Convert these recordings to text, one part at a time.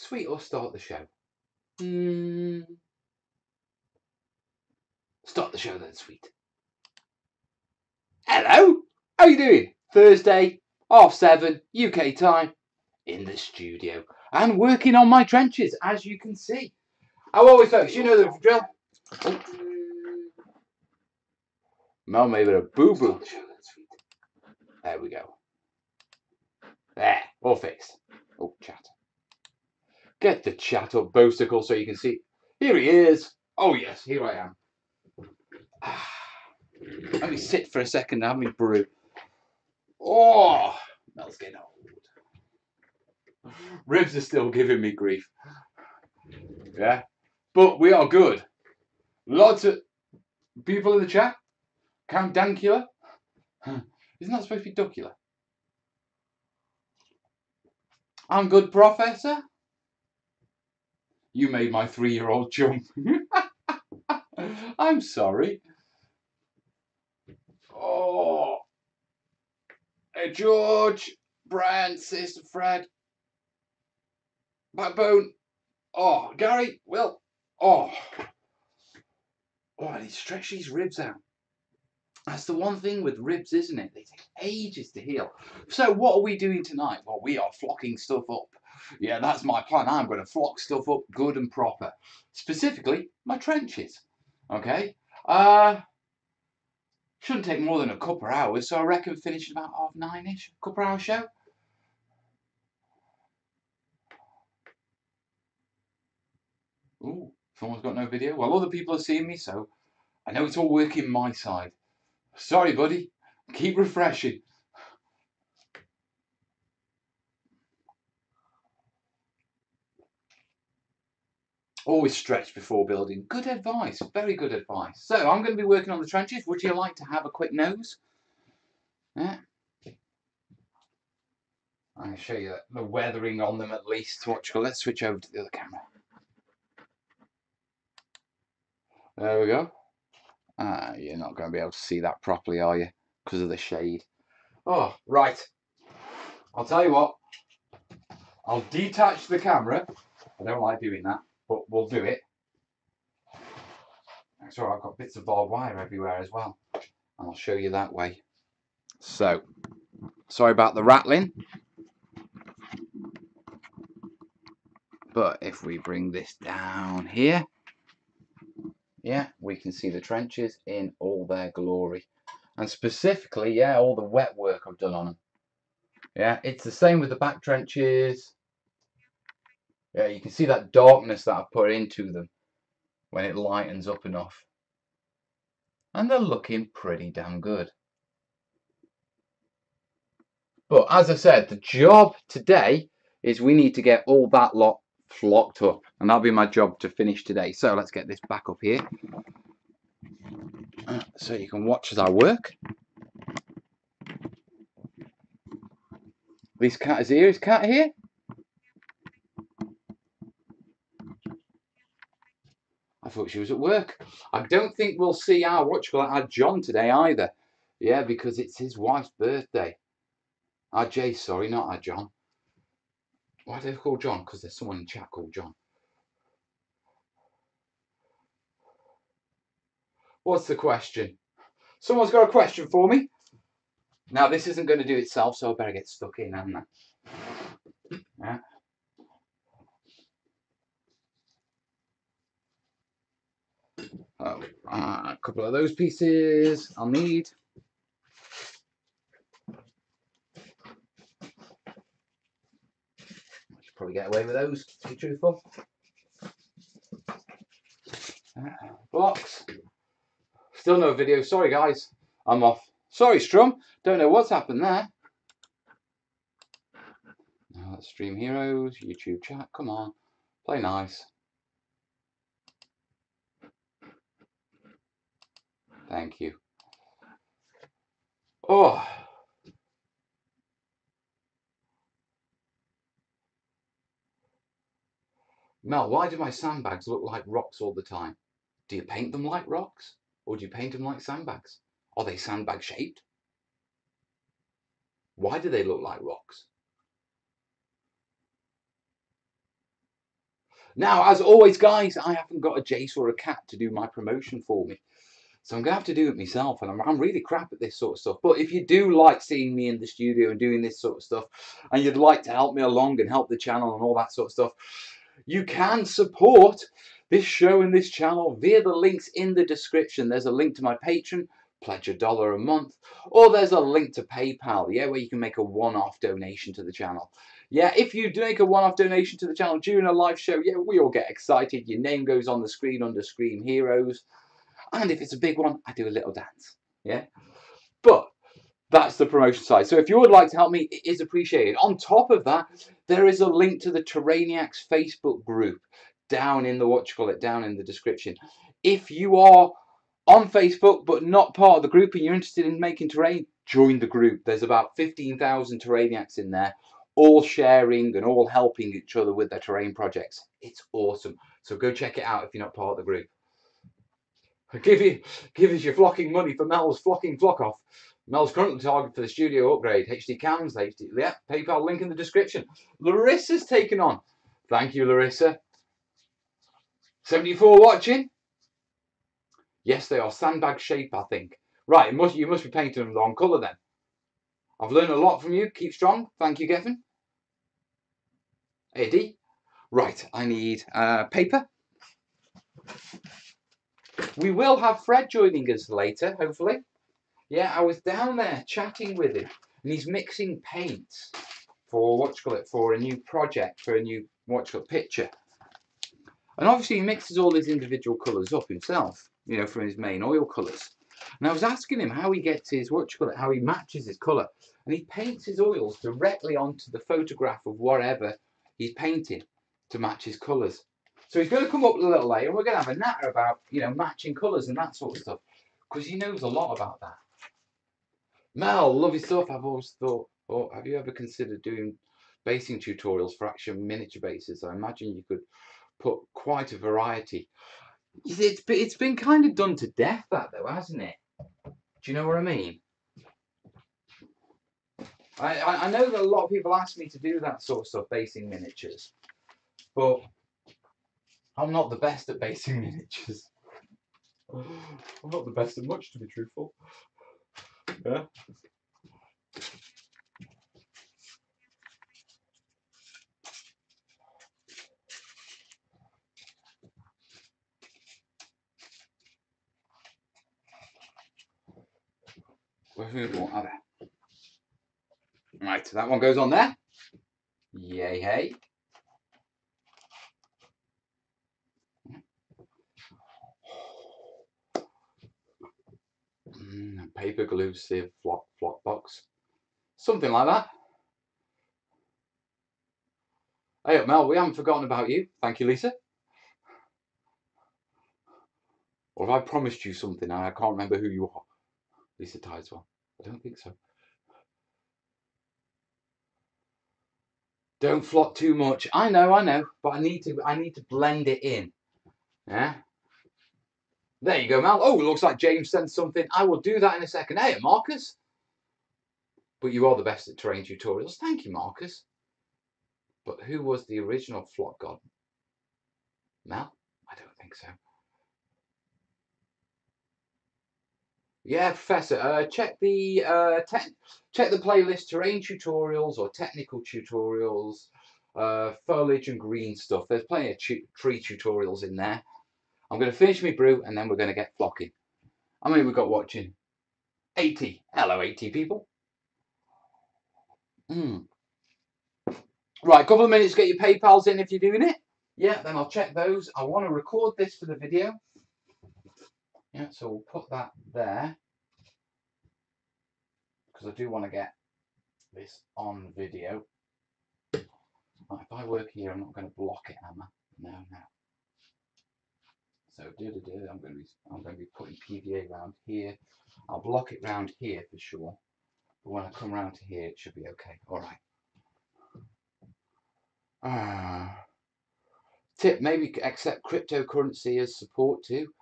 Sweet or start the show? Start the show then, sweet. Hello, how you doing? Thursday, 7:30 UK time, in the studio and working on my trenches, as you can see. How always, folks, you know the drill. Oh. Mel made a boo-boo. There we go. There, all fixed. Oh, chat. Get the chat up, Boasticle, so you can see. Here he is. Oh, yes, here I am. Let me sit for a second and have me brew. Oh, Mel's getting old. Ribs are still giving me grief. Yeah, but we are good. Lots of people in the chat. Count Dankula. Isn't that supposed to be Duckula? I'm good, Professor. You made my 3-year-old jump. I'm sorry. Oh. Hey, George, Brian, Sister Fred, Backbone. Oh, Gary, Will. Oh, I need to stretch these ribs out. That's the one thing with ribs, isn't it? They take ages to heal. So what are we doing tonight? Well, we are flocking stuff up. Yeah, that's my plan. I'm going to flock stuff up good and proper. Specifically, my trenches. Okay? Shouldn't take more than a couple of hours, so I reckon finish at about 9:30ish. Couple of hour show. Ooh, someone's got no video. Well, other people are seeing me, so I know it's all working my side. Sorry, buddy. Keep refreshing. Always stretch before building. Good advice. Very good advice. So I'm going to be working on the trenches. Would you like to have a quick nose? Yeah. I'm going to show you the weathering on them at least. Let's switch over to the other camera. There we go. You're not going to be able to see that properly, are you? Because of the shade. Oh, right. I'll tell you what. I'll detach the camera. I don't like doing that, but we'll do it. That's all right, I've got bits of barbed wire everywhere as well. And I'll show you that way. So, sorry about the rattling. But if we bring this down here, yeah, we can see the trenches in all their glory. And specifically, yeah, all the wet work I've done on them. Yeah, it's the same with the back trenches. Yeah, you can see that darkness that I've put into them when it lightens up enough. And they're looking pretty damn good. But as I said, the job today is we need to get all that lot flocked up. And that'll be my job to finish today. So let's get this back up here. So you can watch as I work. This cat is here. Is Cat here? I thought she was at work. I don't think we'll see our John today either. Yeah, because it's his wife's birthday. Our Jay, sorry, not our John. Why do they call John? Because there's someone in chat called John. What's the question? Someone's got a question for me. Now, this isn't going to do itself, so I better get stuck in, haven't I? Yeah. Oh, a couple of those pieces I'll need. I should probably get away with those, to be truthful. Blocks. Still no video. Sorry, guys. I'm off. Sorry, Strum. Don't know what's happened there. Now let's stream heroes, YouTube chat. Come on. Play nice. Thank you. Oh. Mel, why do my sandbags look like rocks all the time? Do you paint them like rocks? Or do you paint them like sandbags? Are they sandbag shaped? Why do they look like rocks? Now, as always, guys, I haven't got a Jace or a Cat to do my promotion for me. So I'm going to have to do it myself, and I'm really crap at this sort of stuff. But if you do like seeing me in the studio and doing this sort of stuff, and you'd like to help me along and help the channel and all that sort of stuff, you can support this show and this channel via the links in the description. There's a link to my Patreon, pledge $1 a month, or there's a link to PayPal, yeah, where you can make a one-off donation to the channel. Yeah, if you do make a one-off donation to the channel during a live show, yeah, we all get excited. Your name goes on the screen under Screen Heroes. And if it's a big one, I do a little dance. Yeah. But that's the promotion side. So if you would like to help me, it is appreciated. On top of that, there is a link to the terrainiacs Facebook group down in the down in the description. If you are on Facebook but not part of the group and you're interested in making terrain, join the group. There's about 15,000 terrainiacs in there, all sharing and all helping each other with their terrain projects. It's awesome. So go check it out if you're not part of the group. Give us your flocking money for Mel's flocking flock off. Mel's currently targeted for the studio upgrade. HD cams, yeah, PayPal link in the description. Larissa's taken on. Thank you, Larissa. 74 watching. Yes, they are sandbag shape, I think. Right, you must be painting them the wrong colour then. I've learned a lot from you. Keep strong. Thank you, Gavin. Eddie. Right, I need paper. We will have Fred joining us later, hopefully. Yeah, I was down there chatting with him, and he's mixing paints for for a new project, for a new picture. And obviously he mixes all his individual colours up himself, you know, from his main oil colours. And I was asking him how he gets his how he matches his colour, and he paints his oils directly onto the photograph of whatever he's painting to match his colours. So he's going to come up a little later, and we're going to have a natter about, you know, matching colours and that sort of stuff, because he knows a lot about that. Mel, lovely stuff. I've always thought, oh, have you ever considered doing basing tutorials for action miniature bases? I imagine you could put quite a variety. It's been kind of done to death, that though, hasn't it? Do you know what I mean? I know that a lot of people ask me to do that sort of stuff, basing miniatures, but I'm not the best at basing miniatures. I'm not the best at much, to be truthful. Yeah. Right, that one goes on there. Yay, hey. Paper glue sieve flock box. Something like that. Hey up, Mel, we haven't forgotten about you. Thank you, Lisa. Or have I promised you something and I can't remember who you are? Lisa Tideswell. I don't think so. Don't flock too much. I know, but I need to blend it in. Yeah. There you go, Mel. Oh, it looks like James sent something. I will do that in a second. Hey, Marcus. But you are the best at terrain tutorials. Thank you, Marcus. But who was the original flock god? Mel? I don't think so. Yeah, Professor. Check the playlist, terrain tutorials or technical tutorials, foliage and green stuff. There's plenty of tree tutorials in there. I'm going to finish my brew and then we're going to get flocking. I mean, we've got watching 80. Hello, 80 people. Right, a couple of minutes to get your PayPals in if you're doing it. Yeah, then I'll check those. I want to record this for the video. Yeah, so we'll put that there, because I do want to get this on video. Right, if I work here, I'm not going to block it, am I? No. So I'm going to be putting PVA around here. I'll block it round here for sure. But when I come round to here, it should be okay. All right. Tip: maybe accept cryptocurrency as support too.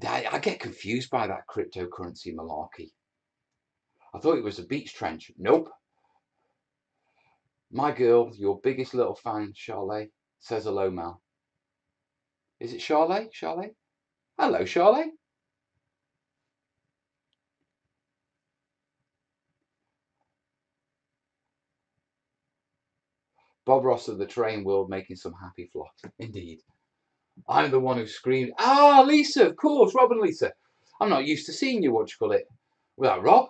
I get confused by that cryptocurrency malarkey. I thought it was a beach trench. Nope. My girl, your biggest little fan, Charlotte, says hello, Mal. Is it Charlotte? Charlotte? Hello, Charlotte. Bob Ross of the terrain world making some happy flot. Indeed. I'm the one who screamed, ah, Lisa, of course, Rob and Lisa. I'm not used to seeing you, what do you call it, without Rob.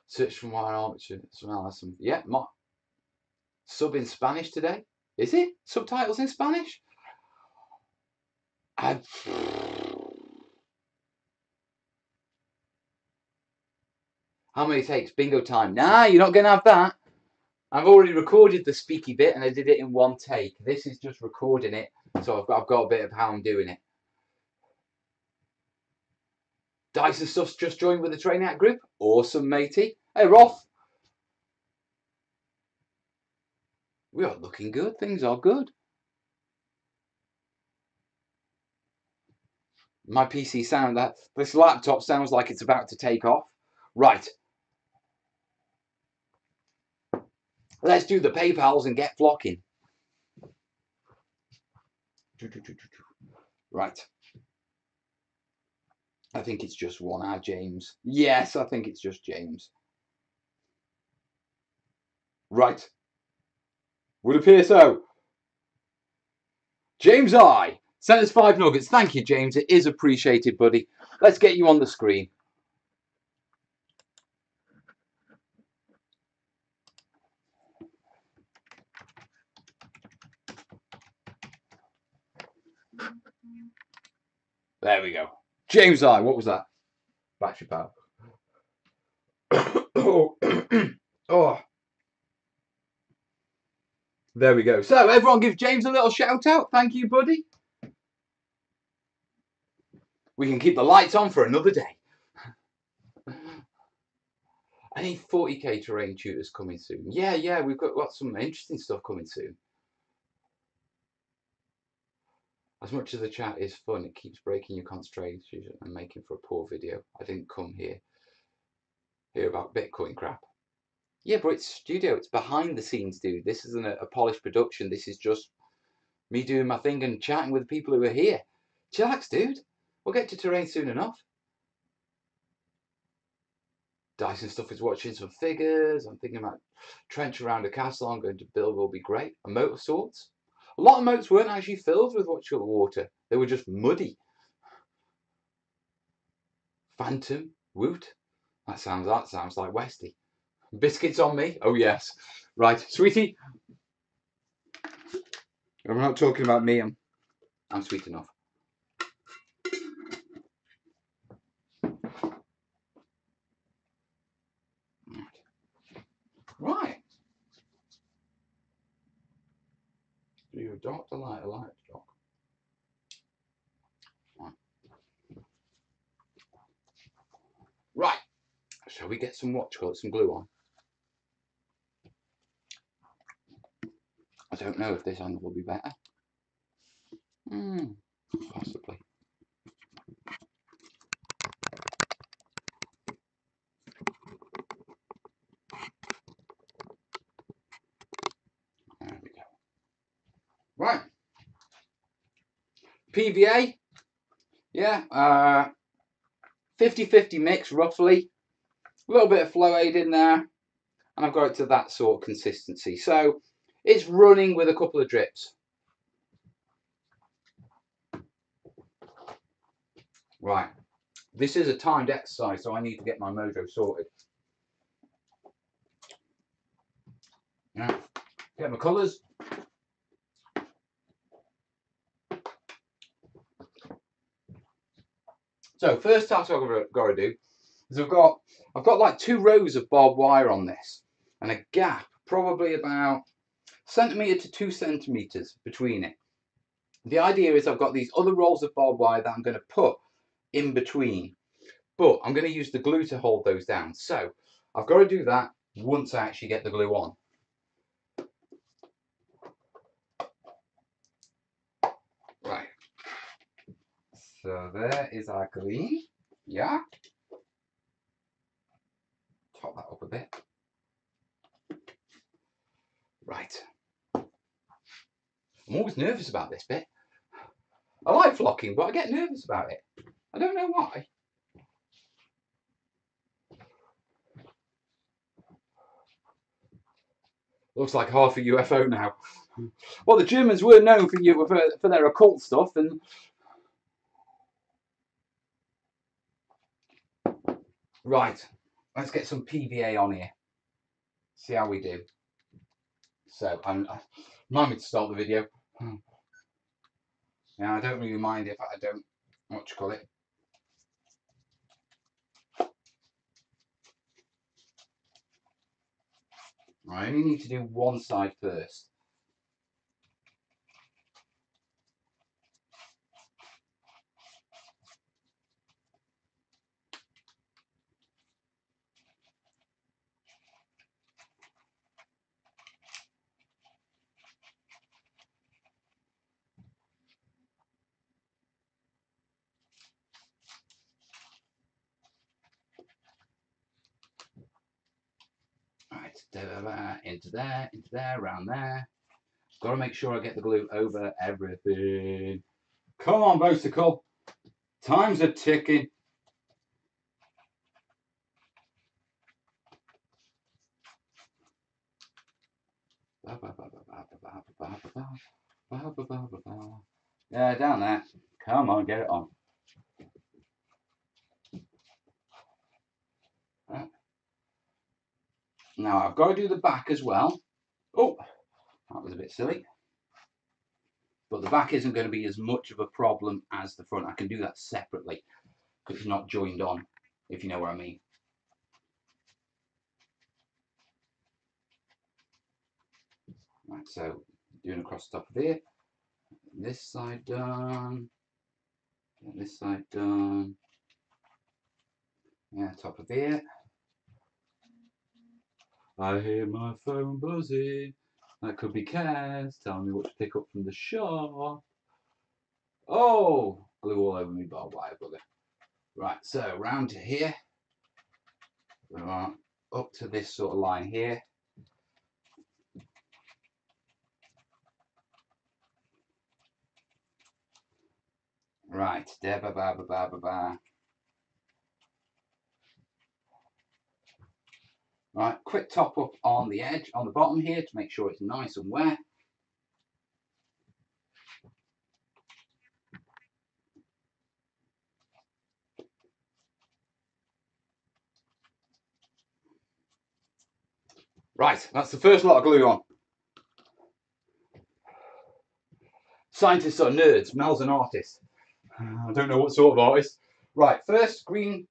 Search for my armature. Yeah, sub in Spanish today. Is it? Subtitles in Spanish? How many takes? Bingo time. Nah, you're not going to have that. I've already recorded the speaky bit and I did it in one take. This is just recording it, so I've got a bit of how I'm doing it. Dyson Stuff's just joined with the terrainiac group. Awesome, matey. Hey, Rolf. We are looking good. Things are good. My PC sound that this laptop sounds like it's about to take off. Right. Let's do the PayPals and get flocking. Right. I think it's just one hour, James. Yes, I think it's just James. Right. Would appear so. James I. Send us 5 nuggets. Thank you, James. It is appreciated, buddy. Let's get you on the screen. There we go. James I. What was that? Battery power. Oh. Oh. There we go. So everyone give James a little shout out. Thank you, buddy. We can keep the lights on for another day. Any 40k terrain tutors coming soon? Yeah, we've got some interesting stuff coming soon. As much as the chat is fun, it keeps breaking your concentration and making for a poor video. I didn't come here about Bitcoin crap. Yeah, but it's studio. It's behind the scenes, dude. This isn't a polished production. This is just me doing my thing and chatting with the people who are here. Chillax, dude. We'll get to terrain soon enough. Dyson Stuff is watching some figures. I'm thinking about trench around a castle I'm going to build will be great. A moat of sorts. A lot of moats weren't actually filled with water. They were just muddy. Phantom, Woot. That sounds like Westy. Biscuits on me? Oh yes. Right, sweetie. I'm not talking about me. I'm sweet enough. Right. Do you adopt a light stock? Right. Shall we get some some glue on? I don't know if this angle will be better. Possibly. There we go. Right. PVA. Yeah. 50-50 mix, roughly. A little bit of flow aid in there. And I've got it to that sort of consistency. So it's running with a couple of drips. Right. This is a timed exercise, so I need to get my mojo sorted. Yeah. Get my colours. So first task I've got to do is I've got like 2 rows of barbed wire on this and a gap probably about centimetre to 2 centimetres between it. The idea is I've got these other rolls of barbed wire that I'm going to put in between, but I'm going to use the glue to hold those down. So I've got to do that once I actually get the glue on. Right. So there is our glue. Yeah. Top that up a bit. Right. I'm always nervous about this bit. I like flocking, but I get nervous about it. I don't know why. Looks like half a UFO now. Well, the Germans were known for their occult stuff, and right, let's get some PVA on here. See how we do. So, remind me to start the video. Now, I don't really mind if I don't, what you call it. I only need to do one side first. Right, into there, around there. Got to make sure I get the glue over everything. Come on, Bosicle. Time's a ticking. Yeah, down there. Come on, get it on. Right. Now I've got to do the back as well. Oh, that was a bit silly. But the back isn't going to be as much of a problem as the front. I can do that separately because it's not joined on, if you know what I mean. Right, so doing across the top of here. This side done. This side done. Yeah, top of here. I hear my phone buzzing. That could be Kaz telling me what to pick up from the shop. Oh, glue all over me barbed wire, bugger. Right, so round to here. Up to this sort of line here. Right, da ba ba ba ba ba ba. Right, quick top up on the edge, on the bottom here to make sure it's nice and wet. Right, that's the first lot of glue on. Scientists are nerds, Mel's an artist. I don't know what sort of artist. Right, first green,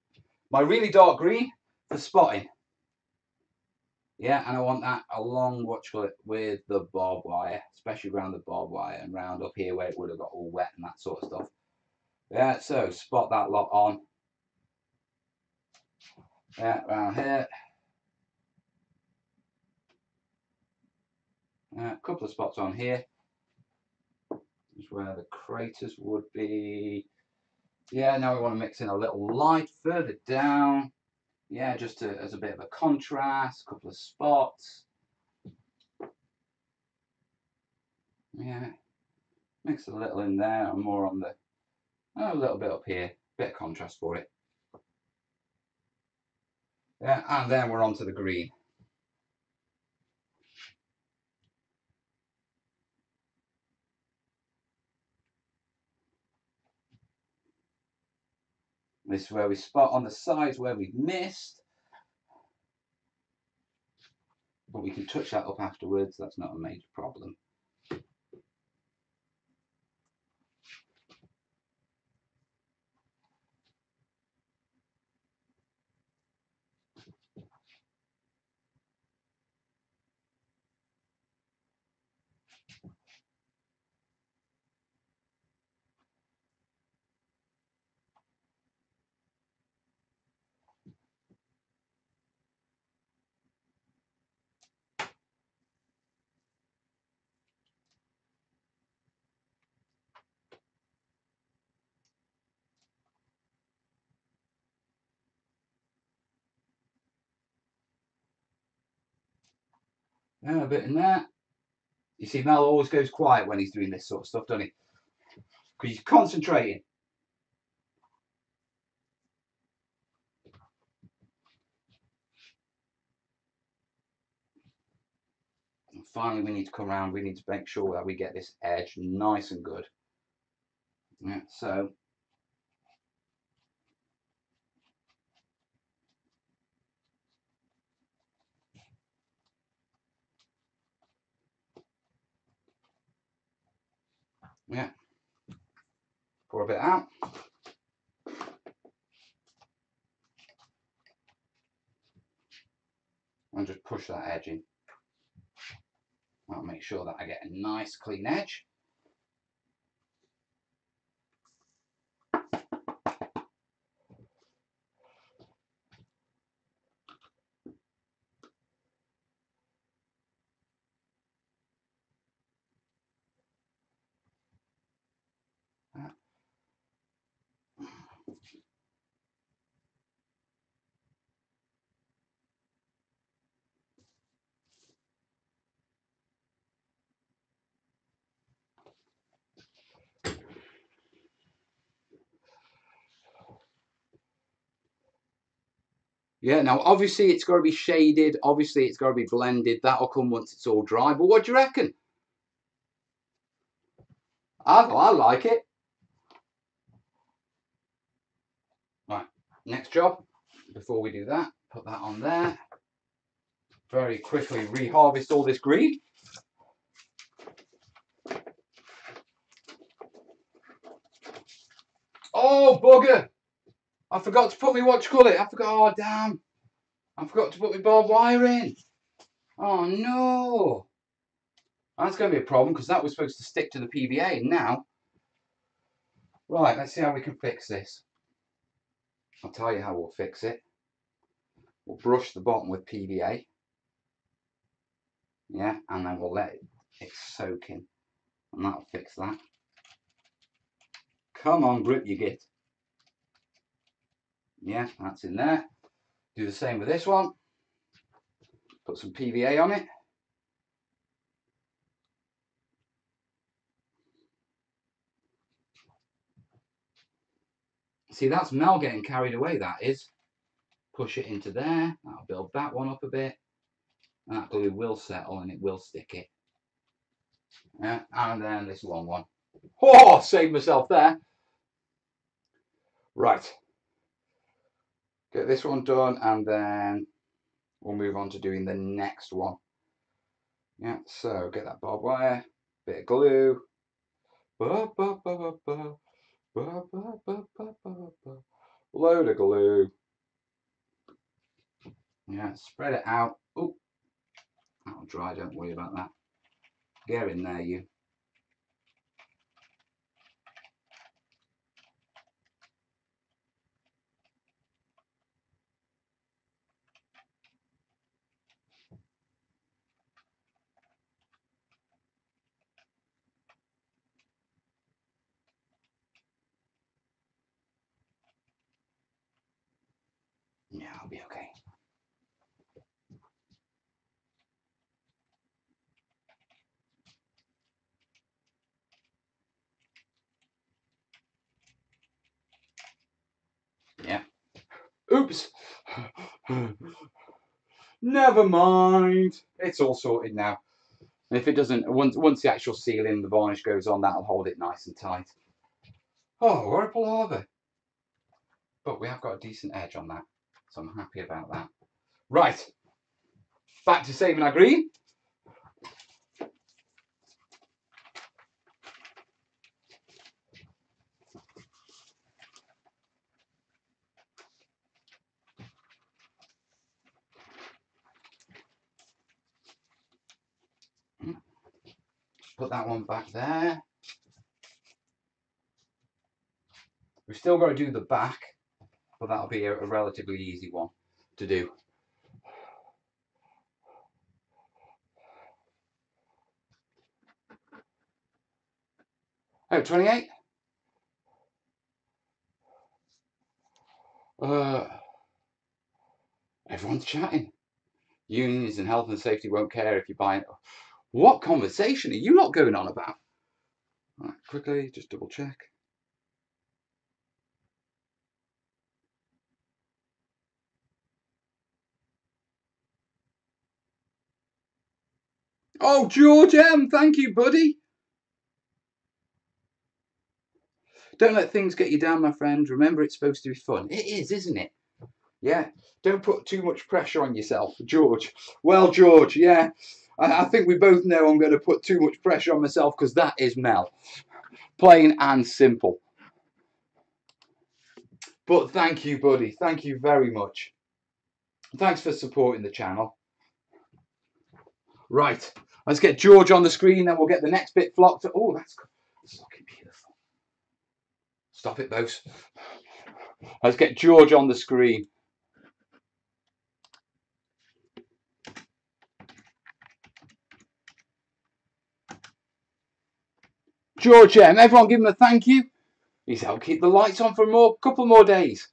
my really dark green for spotting. Yeah, and I want that along, what you call it, with the barbed wire, especially around the barbed wire and round up here where it would have got all wet and that sort of stuff. Yeah, so spot that lot on. Yeah, around here. A couple of spots on here. Is where the craters would be. Yeah, now we want to mix in a little light further down. Yeah, just as a bit of a contrast, a couple of spots. Yeah, mix a little in there and more on the, a little bit up here, bit of contrast for it. Yeah, and then we're on to the green. This is where we spot on the sides where we've missed. But we can touch that up afterwards, that's not a major problem. Yeah, a bit in there. You see, Mel always goes quiet when he's doing this sort of stuff, doesn't he? Because he's concentrating. And finally, we need to come around. We need to make sure that we get this edge nice and good. Yeah, so yeah, pour a bit out. And just push that edge in. I'll make sure that I get a nice clean edge. Yeah, now obviously it's got to be shaded, obviously it's got to be blended. That'll come once it's all dry. But what do you reckon? I like it. Right, next job. Before we do that, put that on there. Very quickly reharvest all this green. Oh, bugger! I forgot to put me, what do you call it? I forgot, oh damn. I forgot to put my barbed wire in. Oh no. That's going to be a problem because that was supposed to stick to the PVA now. Right, let's see how we can fix this. I'll tell you how we'll fix it. We'll brush the bottom with PVA. Yeah, and then we'll let it soak in. And that'll fix that. Come on, grip your git. Yeah, that's in there. Do the same with this one. Put some PVA on it. See, that's Mel getting carried away, that is. Push it into there. That'll build that one up a bit. And that glue will settle and it will stick it. Yeah, and then this long one. Oh, saved myself there. Right. Get this one done and then we'll move on to doing the next one. Yeah, so get that barbed wire, bit of glue. Load of glue. Yeah, spread it out. Oh, that'll dry, don't worry about that. Get in there, you. Yeah, I'll be okay. Yeah. Oops. Never mind. It's all sorted now. And if it doesn't, once the actual sealing, the varnish goes on, that'll hold it nice and tight. Oh, what a palaver. But we have got a decent edge on that, so I'm happy about that. Right. Back to saving our green. Put that one back there. We've still got to do the back, but that'll be a relatively easy one to do. Oh, 28. Everyone's chatting. Unions and health and safety won't care if you buy it. What conversation are you lot going on about? Right, quickly, just double check. Oh, George M, thank you, buddy. Don't let things get you down, my friend. Remember, it's supposed to be fun. It is, isn't it? Yeah. Don't put too much pressure on yourself, George. Well, George, yeah. I think we both know I'm going to put too much pressure on myself because that is Mel. Plain and simple. But thank you, buddy. Thank you very much. Thanks for supporting the channel. Right. Let's get George on the screen, then we'll get the next bit flocked. Oh, that's looking beautiful. Stop it, Bose. Let's get George on the screen. George M, everyone give him a thank you. He's helped keep the lights on for a couple more days.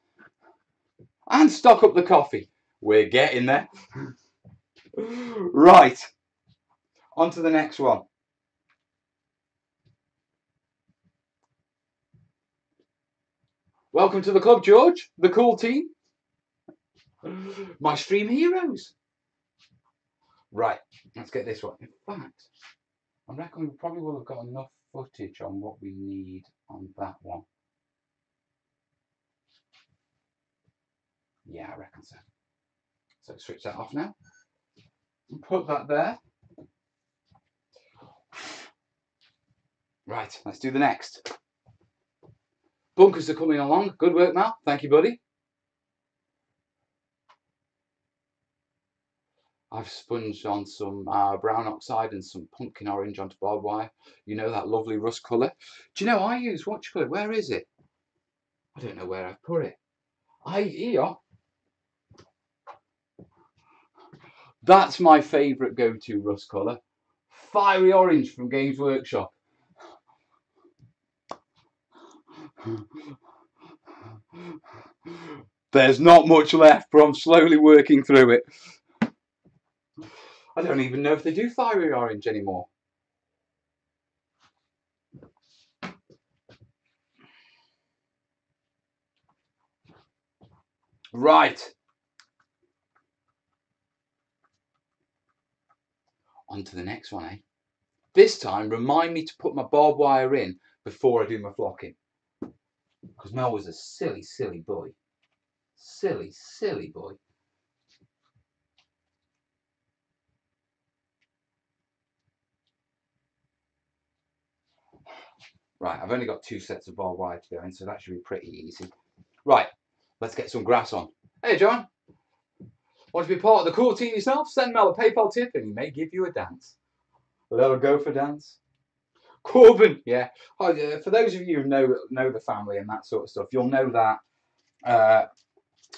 And stock up the coffee. We're getting there. Right. On to the next one. Welcome to the club, George. The cool team. My stream heroes. Right. Let's get this one. In fact, I reckon we probably will have got enough footage on what we need on that one. Yeah, I reckon so. So switch that off now. And put that there. Right, let's do the next. Bunkers are coming along. Good work, Mal. Thank you, buddy. I've sponged on some brown oxide and some pumpkin orange onto barbed wire. You know, that lovely rust colour. Do you know, I use watch colour. Where is it? I don't know where I've put it. Here. That's my favourite go-to rust colour. Fiery orange from Games Workshop. There's not much left, but I'm slowly working through it. I don't even know if they do fiery orange anymore. Right. On to the next one, eh? This time, remind me to put my barbed wire in before I do my flocking. Because Mel was a silly, silly boy. Silly, silly boy. Right, I've only got 2 sets of barbed wire to go in, so that should be pretty easy. Right, let's get some grass on. Hey, John. Want to be part of the cool team yourself? Send Mel a PayPal tip and he may give you a dance. A little gopher dance. Corbin, yeah. For those of you who know the family and that sort of stuff, you'll know that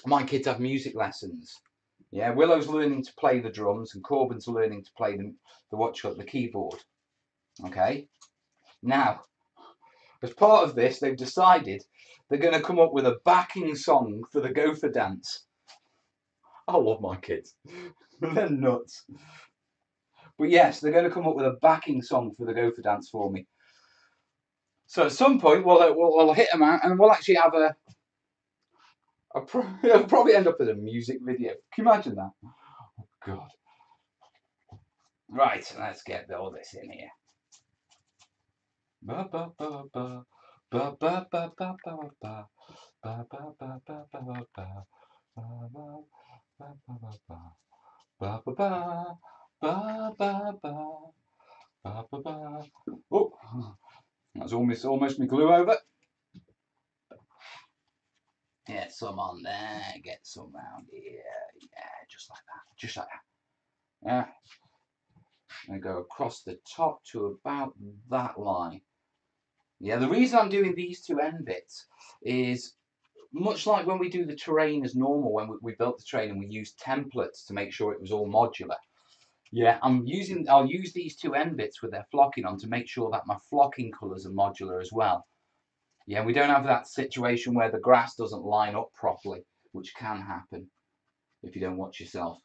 my kids have music lessons. Yeah, Willow's learning to play the drums and Corbin's learning to play the keyboard. Okay. Now, as part of this, they've decided they're going to come up with a backing song for the gopher dance. I love my kids. They're nuts. But yes, they're going to come up with a backing song for the gopher dance for me. So at some point, we'll hit them out and we'll actually have it'll probably end up as a music video. Can you imagine that? Oh, God. Right, let's get all this in here. Ba ba ba ba ba ba ba ba ba ba ba ba ba ba ba ba ba. Oh, that's almost my glue over. Get some on there, get some round here. Yeah, just like that. Just like that. Yeah. And go across the top to about that line. Yeah, the reason I'm doing these 2 end bits is much like when we do the terrain as normal, when we built the terrain and we used templates to make sure it was all modular. Yeah, I'll use these 2 end bits with their flocking on to make sure that my flocking colours are modular as well. Yeah, we don't have that situation where the grass doesn't line up properly, which can happen if you don't watch yourself.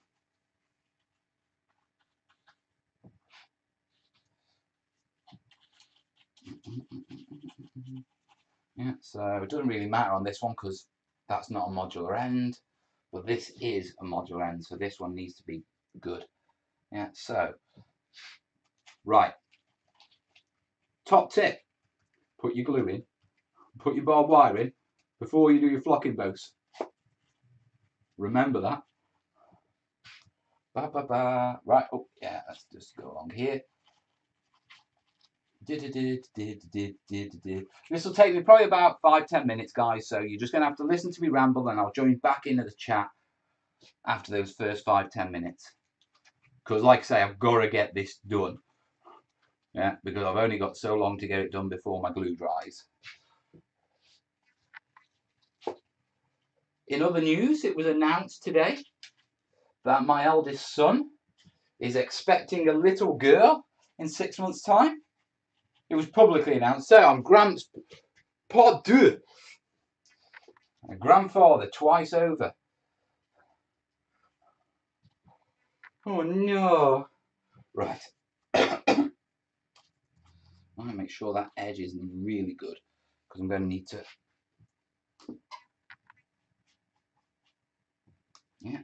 Yeah, so it doesn't really matter on this one because that's not a modular end, but this is a modular end, so this one needs to be good. Yeah, so, right. Top tip, put your glue in, put your barbed wire in before you do your flocking bows. Remember that. Ba, ba, ba. Right, oh yeah, let's just go along here. This will take me probably about 5-10 minutes, guys, so you're just going to have to listen to me ramble and I'll join back into the chat after those first 5-10 minutes. Because like I say, I've got to get this done. Yeah, because I've only got so long to get it done before my glue dries. In other news, it was announced today that my eldest son is expecting a little girl in 6 months' time. It was publicly announced. So I'm grandpa deux, a grandfather twice over. Oh no! Right. I'm going to make sure that edge is really good because I'm going to need to. Yeah.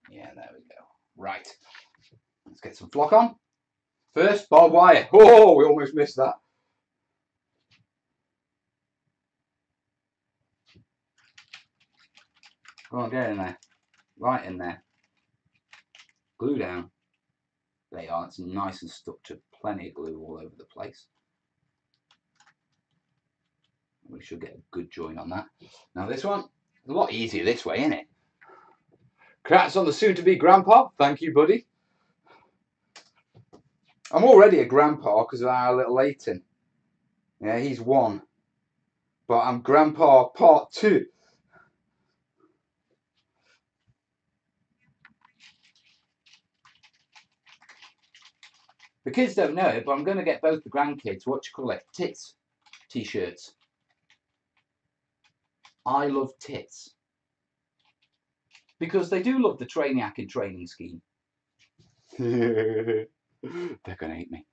Yeah, there we go. Right. Let's get some flock on. First, barbed wire. Oh, we almost missed that. Go on, get in there. Right in there. Glue down. There you are. It's nice and stuck to plenty of glue all over the place. We should get a good join on that. Now this one, a lot easier this way, isn't it? Congrats on the soon-to-be grandpa. Thank you, buddy. I'm already a grandpa because of our little Leighton. Yeah, he's 1. But I'm grandpa part 2. The kids don't know it, but I'm going to get both the grandkids, tits t-shirts. I love tits. Because they do love the Trainiac in training scheme. They're going to hate me.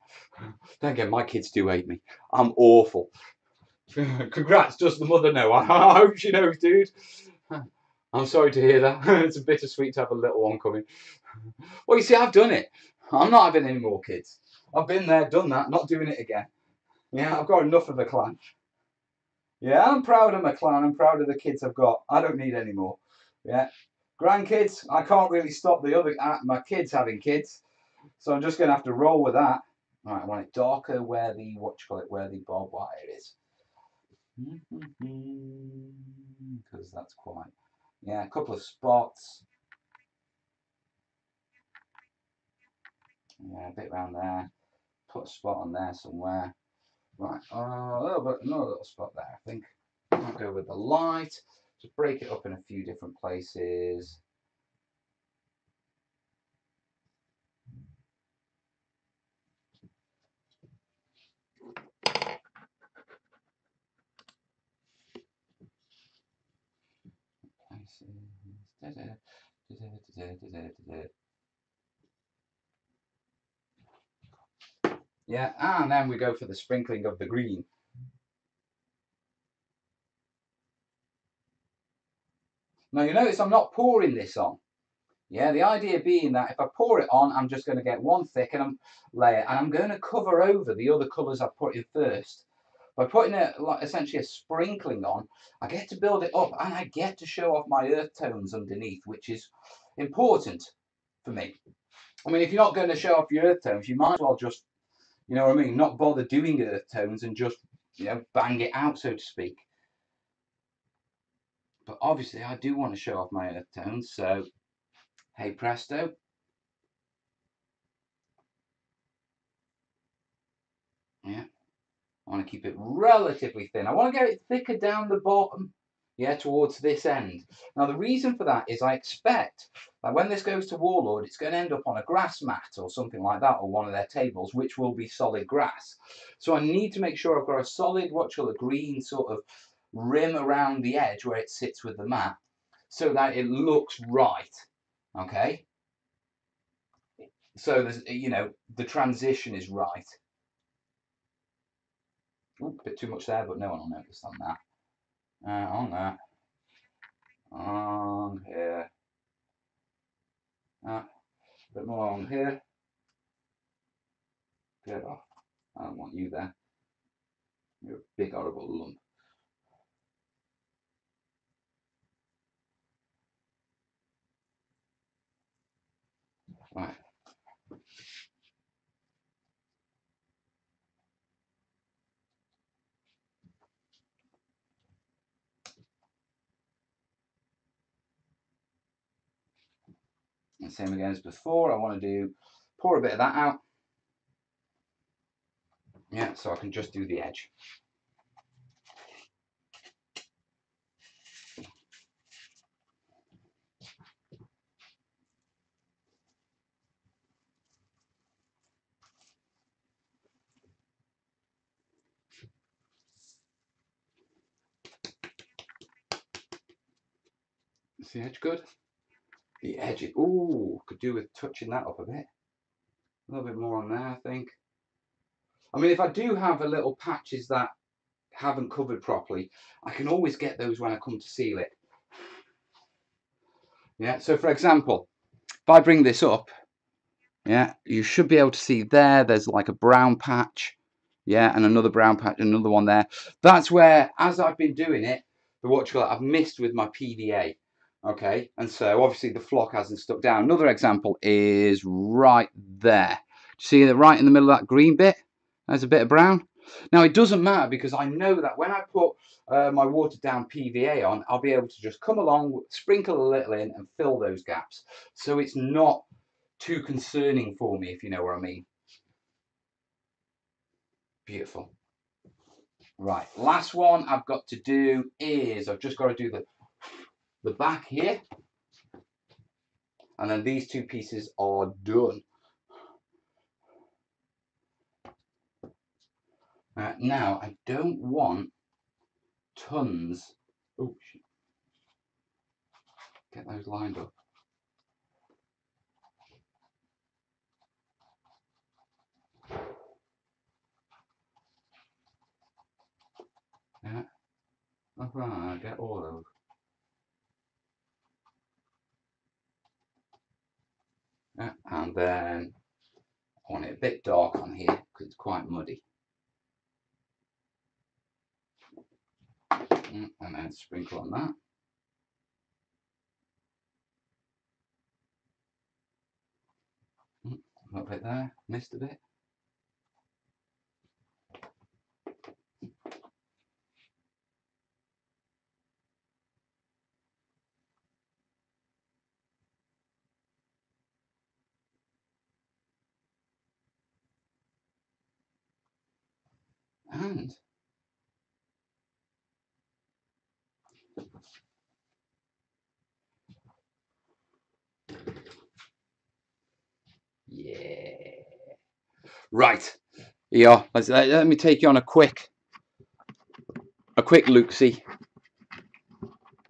Don't get my kids do hate me. I'm awful. Congrats, does the mother know? I hope she knows, dude. I'm sorry to hear that. It's a bittersweet to have a little one coming. Well, you see, I've done it. I'm not having any more kids. I've been there, done that, not doing it again. Yeah, I've got enough of a clan. Yeah, I'm proud of my clan. I'm proud of the kids I've got. I don't need any more. Yeah. Grandkids, I can't really stop my kids having kids. So I'm just going to have to roll with that. All right, I want it darker where the, where the barbed wire is. Because that's quite, yeah, a couple of spots. Yeah, a bit around there. Put a spot on there somewhere. Right, another little spot there, I think. I'll go with the light. Just break it up in a few different places. Yeah, and then we go for the sprinkling of the green. Now you notice I'm not pouring this on. Yeah, the idea being that if I pour it on, I'm just going to get one thick layer, and I'm going to cover over the other colours I put in first. By putting essentially a sprinkling on, I get to build it up, and I get to show off my earth tones underneath, which is important for me. I mean, if you're not going to show off your earth tones, you might as well just, you know what I mean, not bother doing earth tones and just, you know, bang it out, so to speak. But obviously, I do want to show off my earth tones, so hey presto. Yeah, I want to keep it relatively thin. I want to get it thicker down the bottom, yeah, towards this end. Now, the reason for that is I expect that when this goes to Warlord, it's going to end up on a grass mat or something like that, or one of their tables, which will be solid grass. So I need to make sure I've got a solid, green sort of rim around the edge where it sits with the mat, so that it looks right, okay? So there's, you know, the transition is right. Ooh, a bit too much there, but no one will notice on that. On that. On here. A bit more on here. Get off. I don't want you there. You're a big horrible lump. Right. And same again as before. I want to pour a bit of that out. Yeah, so I can just do the edge. Is the edge good? The edge, ooh, could do with touching that up a bit. A little bit more on there, I think. I mean, if I do have a little patches that haven't covered properly, I can always get those when I come to seal it. Yeah, so for example, if I bring this up, yeah, you should be able to see there's like a brown patch, yeah, and another brown patch, another one there. That's where, as I've been doing it, I've missed with my PVA, okay, and so obviously the flock hasn't stuck down. Another example is right there. See that right in the middle of that green bit? There's a bit of brown. Now it doesn't matter because I know that when I put my watered down PVA on, I'll be able to just come along, sprinkle a little in and fill those gaps. So it's not too concerning for me, if you know what I mean. Beautiful. Right, last one I've got to do is I've just got to do the back here, and then these two pieces are done. Now I don't want tons. Oh, get those lined up. Yeah, right, get all of those. Yeah, and then I want it a bit dark on here because it's quite muddy. And then sprinkle on that. A little bit there, missed a bit. And yeah. Right. Yeah, let me take you on a quick look-see.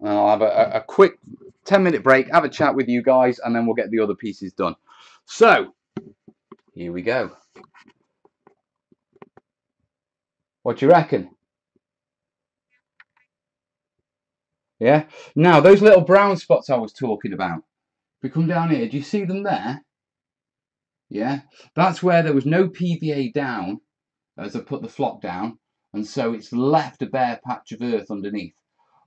And I'll have a quick 10-minute break, have a chat with you guys, and then we'll get the other pieces done. So, here we go. What do you reckon? Yeah? Now, those little brown spots I was talking about, if we come down here, do you see them there? Yeah? That's where there was no PVA down as I put the flock down, and so it's left a bare patch of earth underneath.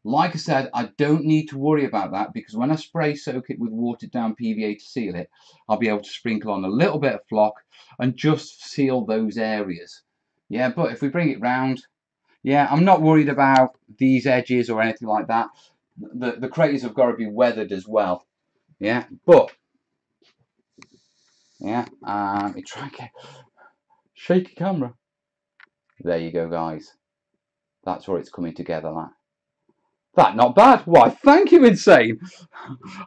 Like I said, I don't need to worry about that because when I spray soak it with watered down PVA to seal it, I'll be able to sprinkle on a little bit of flock and just seal those areas. Yeah, but if we bring it round, yeah, I'm not worried about these edges or anything like that. The craters have got to be weathered as well. Yeah, but yeah, let me try and get shaky camera. There you go, guys. That's where it's coming together, like. That not bad. Why, thank you, Insane.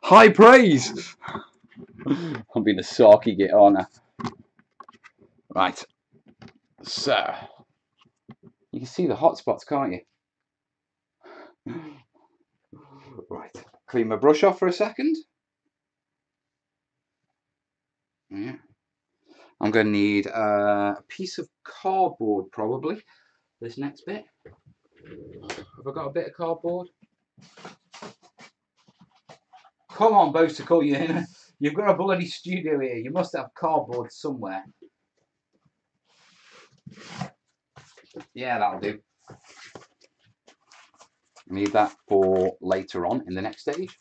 High praise. I'm being a sarky git on now. Right. So, you can see the hot spots, can't you? Right. Clean my brush off for a second. Yeah. I'm going to need a piece of cardboard, probably. this next bit. Have I got a bit of cardboard? Come on, Boasticle, you've got a bloody studio here. You must have cardboard somewhere. Yeah, that'll do. Need that for later on in the next stage.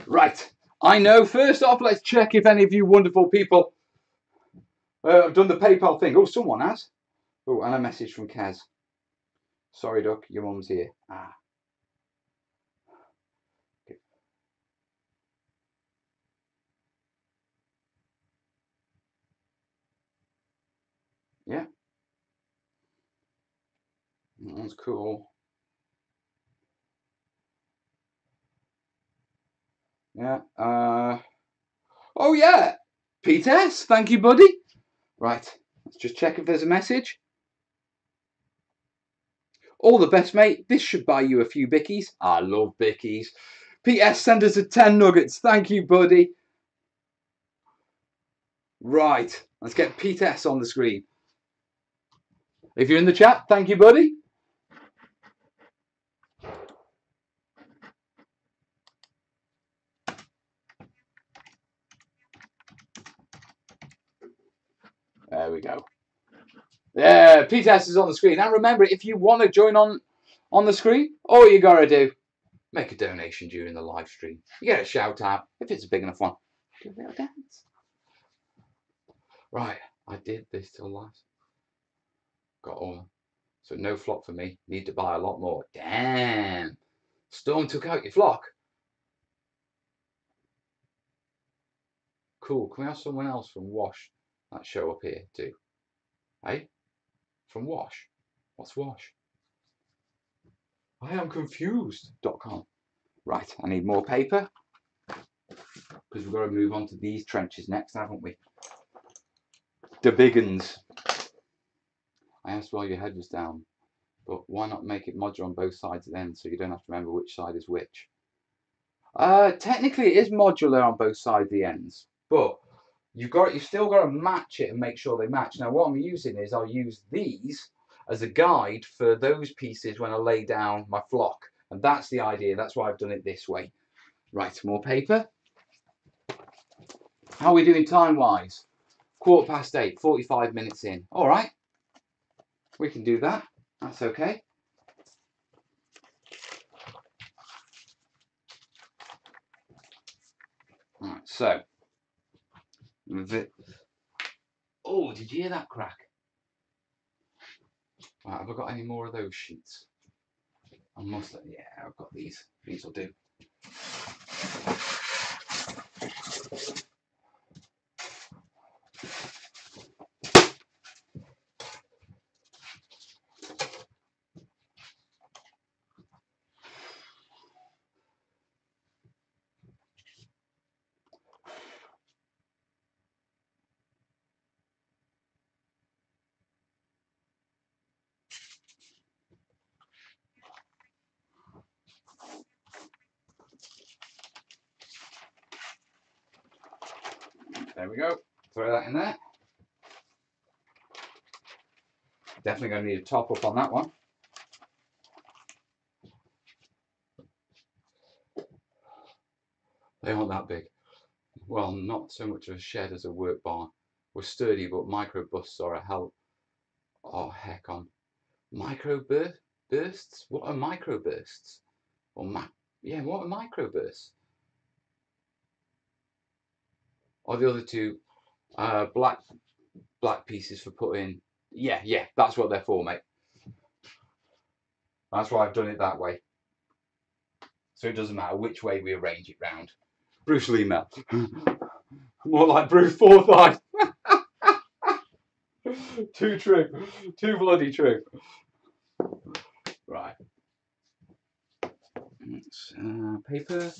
Right, I know. First off, let's check if any of you wonderful people have done the PayPal thing. Oh, someone has. Oh, and a message from Kaz. Sorry, Duck, your mum's here. Ah. Okay. Yeah. That's cool. Yeah. Oh, yeah. Pete S. Thank you, buddy. Right. Let's just check if there's a message. All the best, mate. This should buy you a few bickies. I love bickies. Pete S. send us a 10 nuggets. Thank you, buddy. Right. Let's get Pete S. on the screen. If you're in the chat, thank you, buddy. There we go. Yeah, Pete S is on the screen. And remember, if you want to join on the screen, all you got to do, make a donation during the live stream. You get a shout out if it's a big enough one. Do a little dance. Right, I did this till last. Got all. So no flock for me. Need to buy a lot more. Damn. Storm took out your flock. Cool. Can we have someone else from Wash that show up here too? Hey? From Wash? What's Wash? I am confused.com. Right, I need more paper because we've got to move on to these trenches next, haven't we? The big uns. I asked while your head was down, but why not make it modular on both sides then so you don't have to remember which side is which? Technically it is modular on both sides of the ends, but you've still got to match it and make sure they match. Now what I'm using is I'll use these as a guide for those pieces when I lay down my flock, and that's the idea. That's why I've done it this way. Right, more paper. How are we doing time wise? 8:15, 45 minutes in. All right, we can do that. That's okay. All right, so oh, did you hear that crack? Right, have I got any more of those sheets? I must have, yeah, I've got these. These will do. There we go. Throw that in there. Definitely going to need a top up on that one. They aren't that big. Well, not so much of a shed as a work barn. We're sturdy, but micro busts are a hell. Oh, heck on. Micro bursts? What are micro bursts? Or yeah, what are micro bursts? Or the other two black pieces for putting. Yeah, that's what they're for, mate. That's why I've done it that way. So it doesn't matter which way we arrange it round. Bruce Lee Mel. More like Bruce Forsyth. Too true. Too bloody true. Right. It's, paper.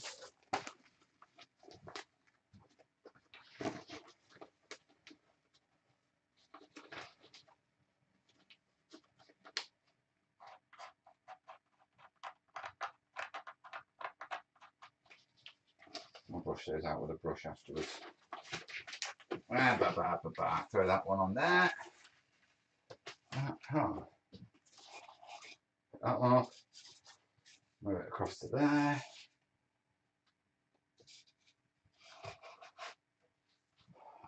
I'll brush those out with a brush afterwards. Throw that one on there. That one off. Move it across to there.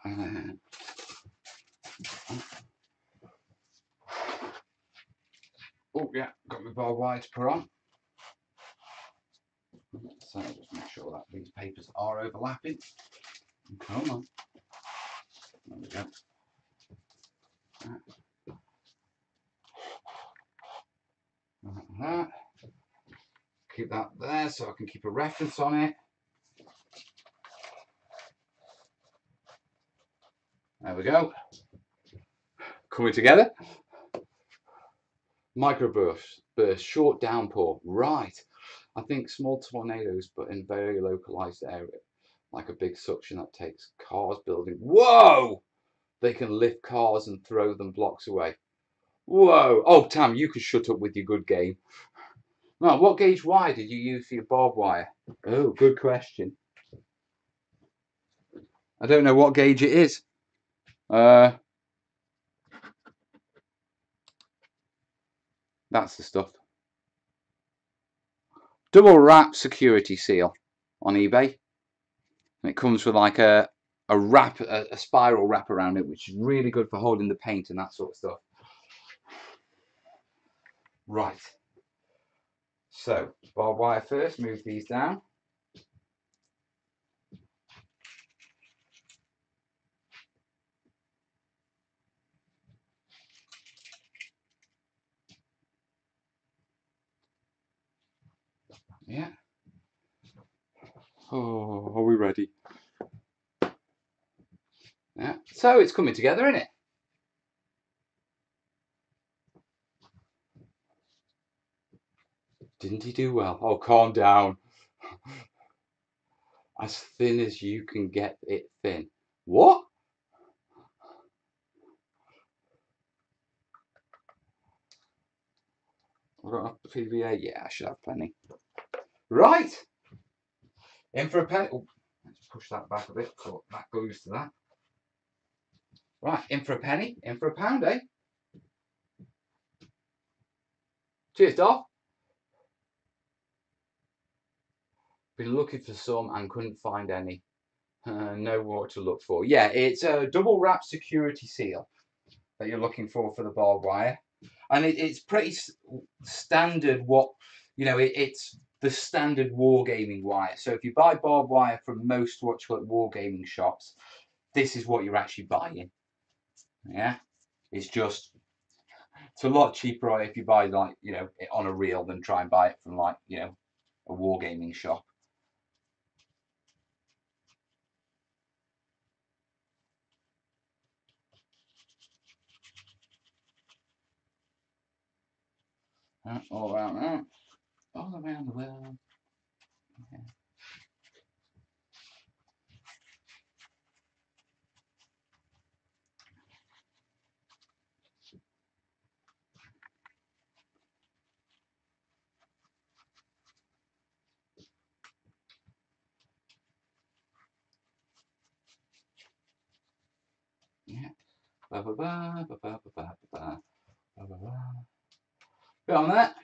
And then oh yeah, got my barbed wire to put on. So just make sure that these papers are overlapping. Come on. There we go. Like that. Keep that there so I can keep a reference on it. There we go. Coming together. Microburst, burst, short downpour. Right. I think small tornadoes, but in very localized area, like a big suction that takes cars building. Whoa! They can lift cars and throw them blocks away. Whoa! Oh, Tam, you could shut up with your good game. Now, what gauge wire did you use for your barbed wire? Oh, good question. I don't know what gauge it is. That's the stuff. Double wrap security seal on eBay. And it comes with like a wrap, a spiral wrap around it, which is really good for holding the paint and that sort of stuff. Right. So, barbed wire first, move these down. Yeah. Oh, are we ready? Yeah. So it's coming together, isn't it? Didn't he do well? Oh, calm down. As thin as you can get it thin. What? I've got enough PVA? Yeah, I should have plenty. Right. In for a penny. Oh, let's push that back a bit so that goes to that. Right, in for a penny, in for a pound, eh? Cheers, Doc. Been looking for some and couldn't find any. Know what to look for. Yeah, it's a double wrap security seal that you're looking for the barbed wire. And it's pretty standard it's the standard wargaming wire. So if you buy barbed wire from most wargaming shops, this is what you're actually buying. Yeah, it's a lot cheaper if you buy it on a reel than try and buy it from a wargaming shop. All around that, all around the world. Okay. Yeah. Ba ba ba ba ba ba ba ba ba ba. Bit on that.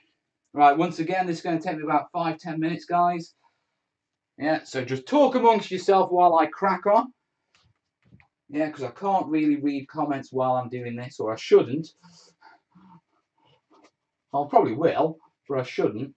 Right, once again, this is going to take me about 5-10 minutes, guys. Yeah, so just talk amongst yourself while I crack on. Yeah, because I can't really read comments while I'm doing this, or I shouldn't. I probably will, but I shouldn't.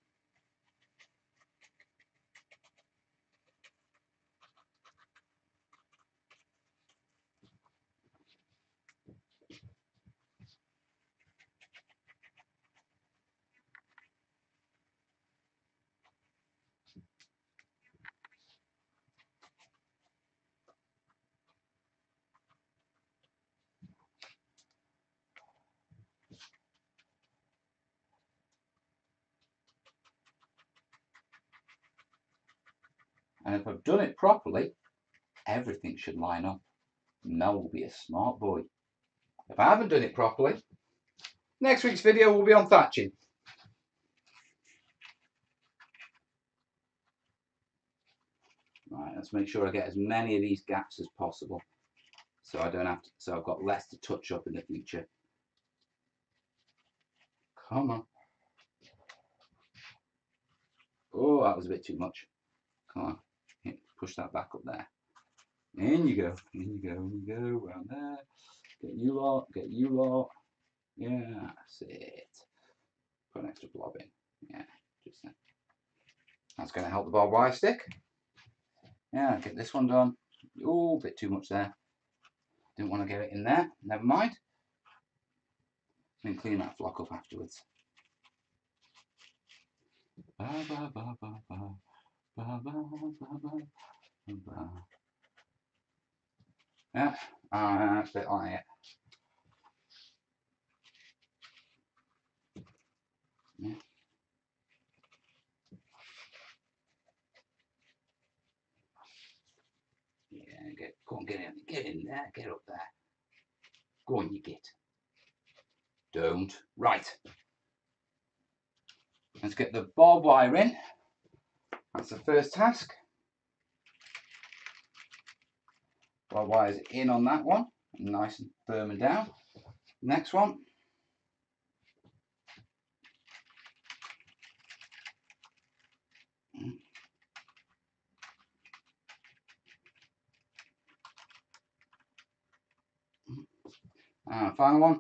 And if I've done it properly, everything should line up. Mel will be a smart boy. If I haven't done it properly, next week's video will be on thatching. Right, let's make sure I get as many of these gaps as possible, so I don't have to. So I've got less to touch up in the future. Come on. Oh, that was a bit too much. Come on. Yeah, push that back up there. In you go. In you go. In you go. Around there. Get you lot. Get you lot. Yeah, that's it. Put an extra blob in. Yeah, just there. That's going to help the barbed wire stick. Yeah, get this one done. Oh, a bit too much there. Didn't want to get it in there. Never mind. Then clean that flock up afterwards. Yeah, a bit like it. Yeah. Yeah, go on, get in there, get up there. Go on, you git. Don't. Right. Let's get the barbed wire in. That's the first task. Barbed wire's in on that one. Nice and firm and down. Next one. Final one.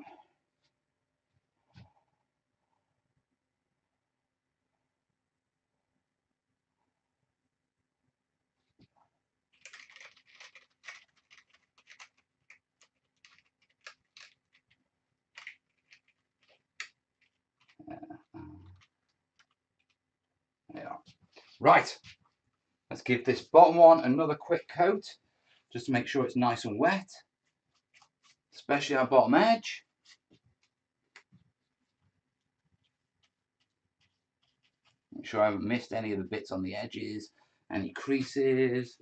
Yeah. Right. Let's give this bottom one another quick coat, just to make sure it's nice and wet, especially our bottom edge. Make sure I haven't missed any of the bits on the edges, any creases.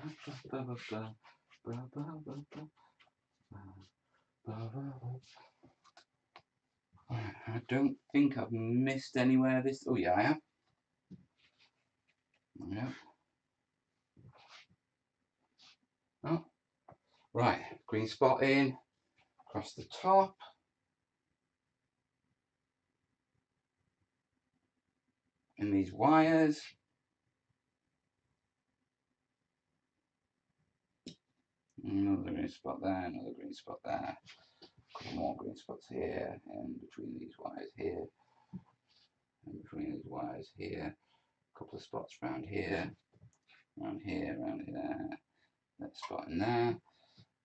I don't think I've missed anywhere this. Oh yeah, I have. Yeah. Oh, right. Green spot in across the top. In these wires. Another green spot there. Another green spot there. A couple more green spots here, and between these wires here, and between these wires here. A couple of spots around here, around here, around there. That spot in there.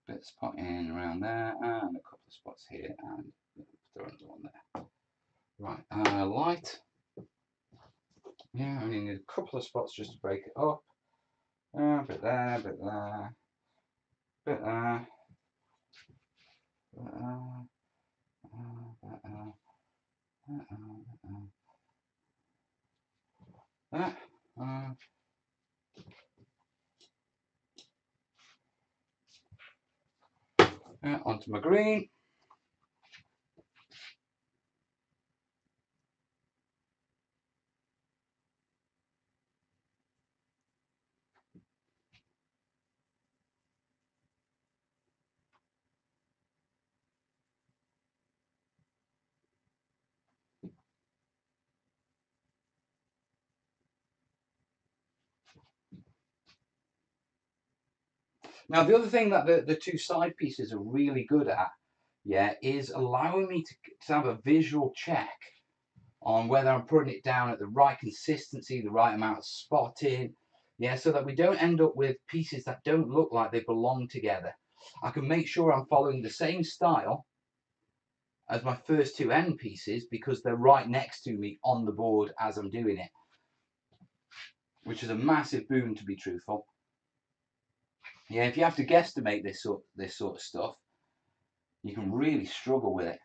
Bit of spot in around there, and a couple of spots here, and throw another one there. Right, light. Yeah, only need a couple of spots just to break it up. A bit there, bit there, bit there, bit there, bit there, onto my green. Now, the other thing that the two side pieces are really good at, yeah, is allowing me to have a visual check on whether I'm putting it down at the right consistency, the right amount of spotting, yeah, so that we don't end up with pieces that don't look like they belong together. I can make sure I'm following the same style as my first two end pieces because they're right next to me on the board as I'm doing it, which is a massive boon, to be truthful. Yeah, if you have to guesstimate this sort of stuff, you can really struggle with it.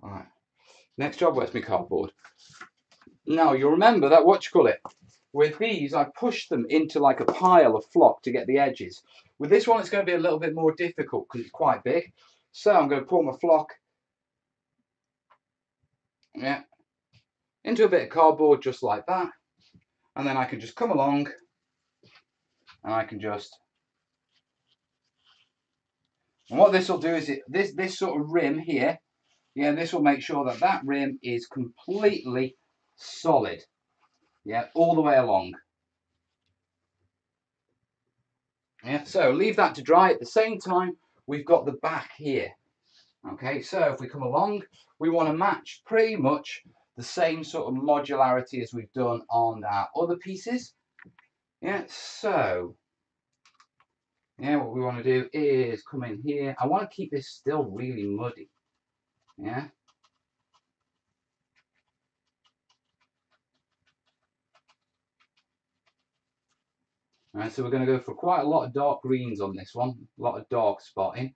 Alright. Next job, where's my cardboard? Now, you'll remember that, what you call it, with these, I push them into like a pile of flock to get the edges. With this one, it's going to be a little bit more difficult because it's quite big. So I'm going to pour my flock, yeah, into a bit of cardboard just like that. And then I can just come along and I can just, and what this will do is this sort of rim here, yeah, this will make sure that that rim is completely solid, yeah, all the way along. Yeah, so leave that to dry. At the same time, we've got the back here. Okay, so if we come along, we want to match pretty much the same sort of modularity as we've done on our other pieces. Yeah, so yeah, what we want to do is come in here. I want to keep this still really muddy. Yeah. All right, so we're going to go for quite a lot of dark greens on this one, a lot of dark spotting.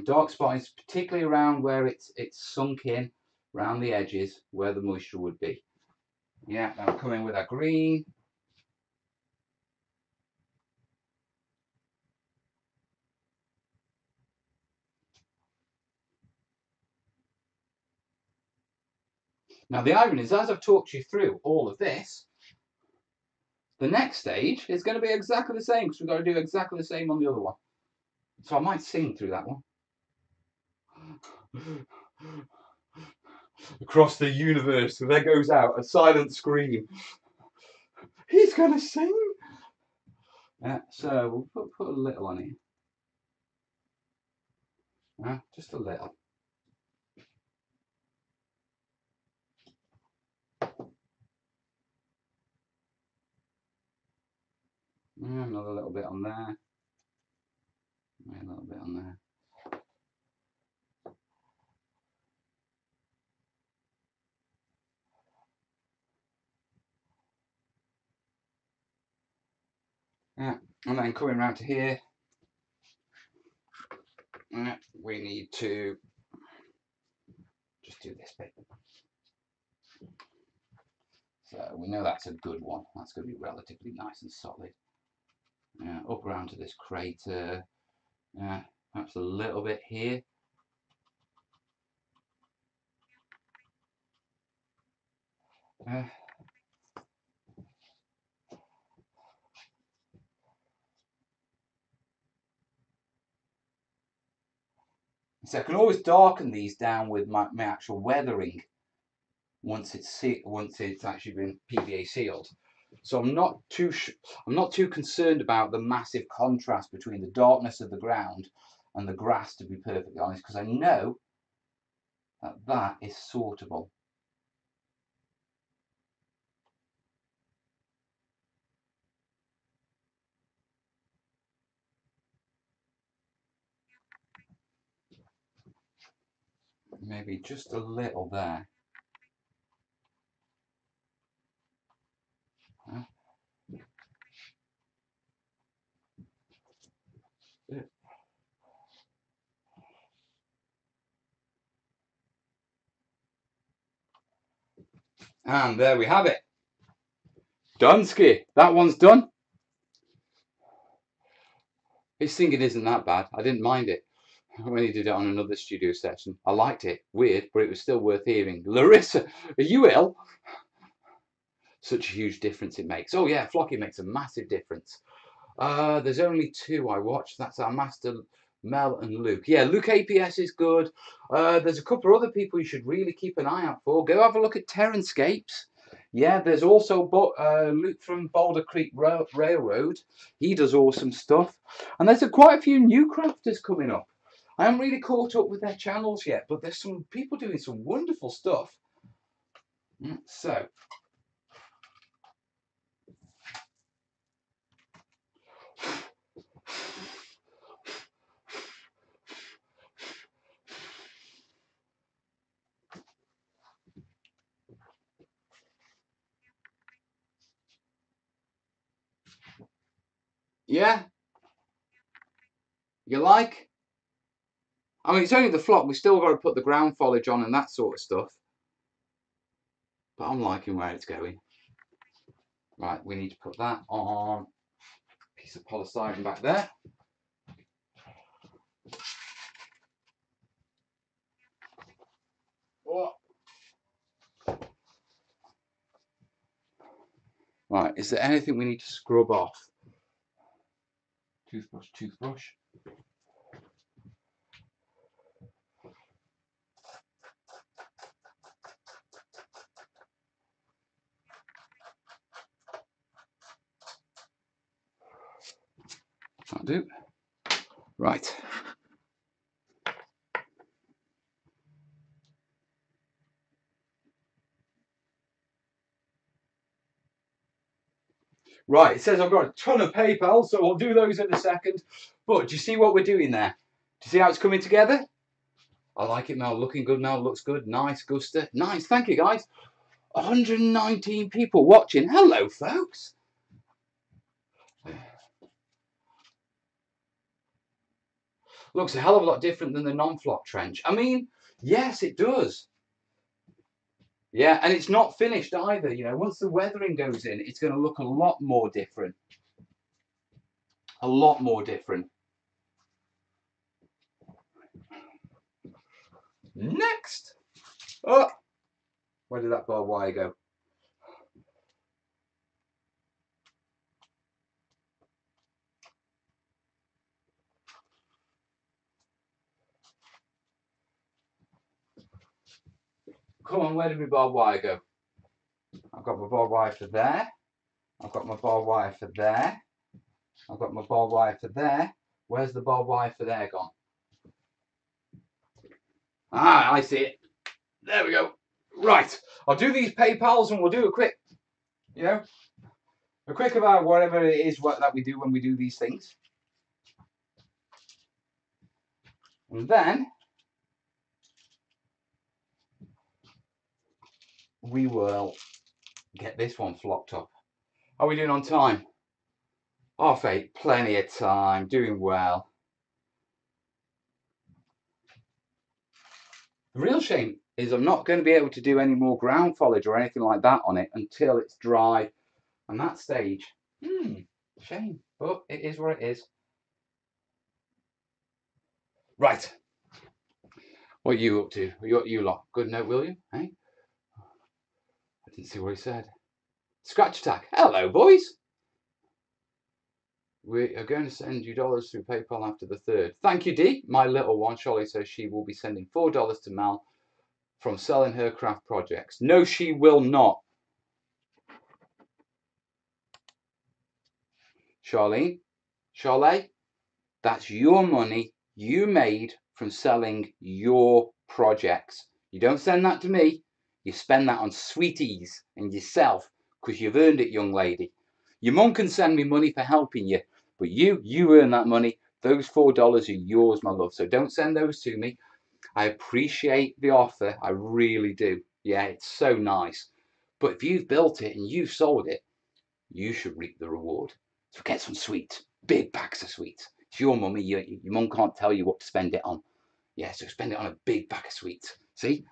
Dark spotting is particularly around where it's sunk in, around the edges where the moisture would be. Yeah, now we'll come in with our green. Now the irony is, as I've talked you through all of this, the next stage is going to be exactly the same because we've got to do exactly the same on the other one. So I might sing through that one. Across the universe, there goes out a silent scream. He's going to sing. So we'll put a little on here. Just a little. Another little bit on there. A little bit on there. Yeah, and then coming round to here, we need to just do this bit. So we know that's a good one. That's going to be relatively nice and solid. Up around to this crater. Perhaps a little bit here. So I can always darken these down with my actual weathering once it's actually been PVA sealed. So I'm not too concerned about the massive contrast between the darkness of the ground and the grass, to be perfectly honest, because I know that that is sortable. Maybe just a little there. And there we have it. Dunsky. That one's done. His singing isn't that bad. I didn't mind it when he did it on another studio session. I liked it. Weird, but it was still worth hearing. Larissa, are you ill? Such a huge difference it makes. Oh yeah, Flocky makes a massive difference. There's only two I watched. That's our master, Mel and Luke. Yeah, Luke APS is good. There's a couple of other people you should really keep an eye out for. Go have a look at Terranscapes. Yeah, there's also Luke from Boulder Creek Railroad. He does awesome stuff. And there's quite a few new crafters coming up. I haven't really caught up with their channels yet, but there's some people doing some wonderful stuff. So, Yeah? You like? I mean, it's only the flock. We still got to put the ground foliage on and that sort of stuff. But I'm liking where it's going. Right, we need to put that on a piece of polystyrene back there. Oh. Right, is there anything we need to scrub off? Toothbrush. That'll do. Right. Right, it says I've got a ton of PayPal, so I'll do those in a second. But do you see what we're doing there? Do you see how it's coming together? I like it, Mel. Looking good, Mel. Looks good. Nice, Gusta. Nice. Thank you, guys. 119 people watching. Hello, folks. Looks a hell of a lot different than the non-flock trench. I mean, yes, it does. Yeah, and it's not finished either. You know, once the weathering goes in, it's going to look a lot more different. A lot more different. Next. Oh, where did that barbed wire go? Come on, where did my barbed wire go? I've got my barbed wire for there. I've got my barbed wire for there. I've got my barbed wire for there. Where's the barbed wire for there gone? Ah, I see it. There we go. Right. I'll do these PayPals and we'll do a quick, you know, a quick about whatever it is that we do when we do these things. And then we will get this one flocked up. How are we doing on time? Half 8, plenty of time, doing well. The real shame is I'm not going to be able to do any more ground foliage or anything like that on it until it's dry. And that stage, shame, but it is what it is. Right. What are you up to? You lot? Good note, William? Hey? I didn't see what he said. Scratch attack. Hello, boys. We are going to send you dollars through PayPal after the 3rd. Thank you, Dee. My little one, Charlie, says she will be sending $4 to Mal from selling her craft projects. No, she will not. Charlene, that's your money you made from selling your projects. You don't send that to me. You spend that on sweeties and yourself because you've earned it, young lady. Your mum can send me money for helping you, but you earn that money. Those $4 are yours, my love. So don't send those to me. I appreciate the offer. I really do. Yeah, it's so nice. But if you've built it and you've sold it, you should reap the reward. So get some sweets, big bags of sweets. It's your mummy. Your mum can't tell you what to spend it on. Yeah, so spend it on a big bag of sweets. See?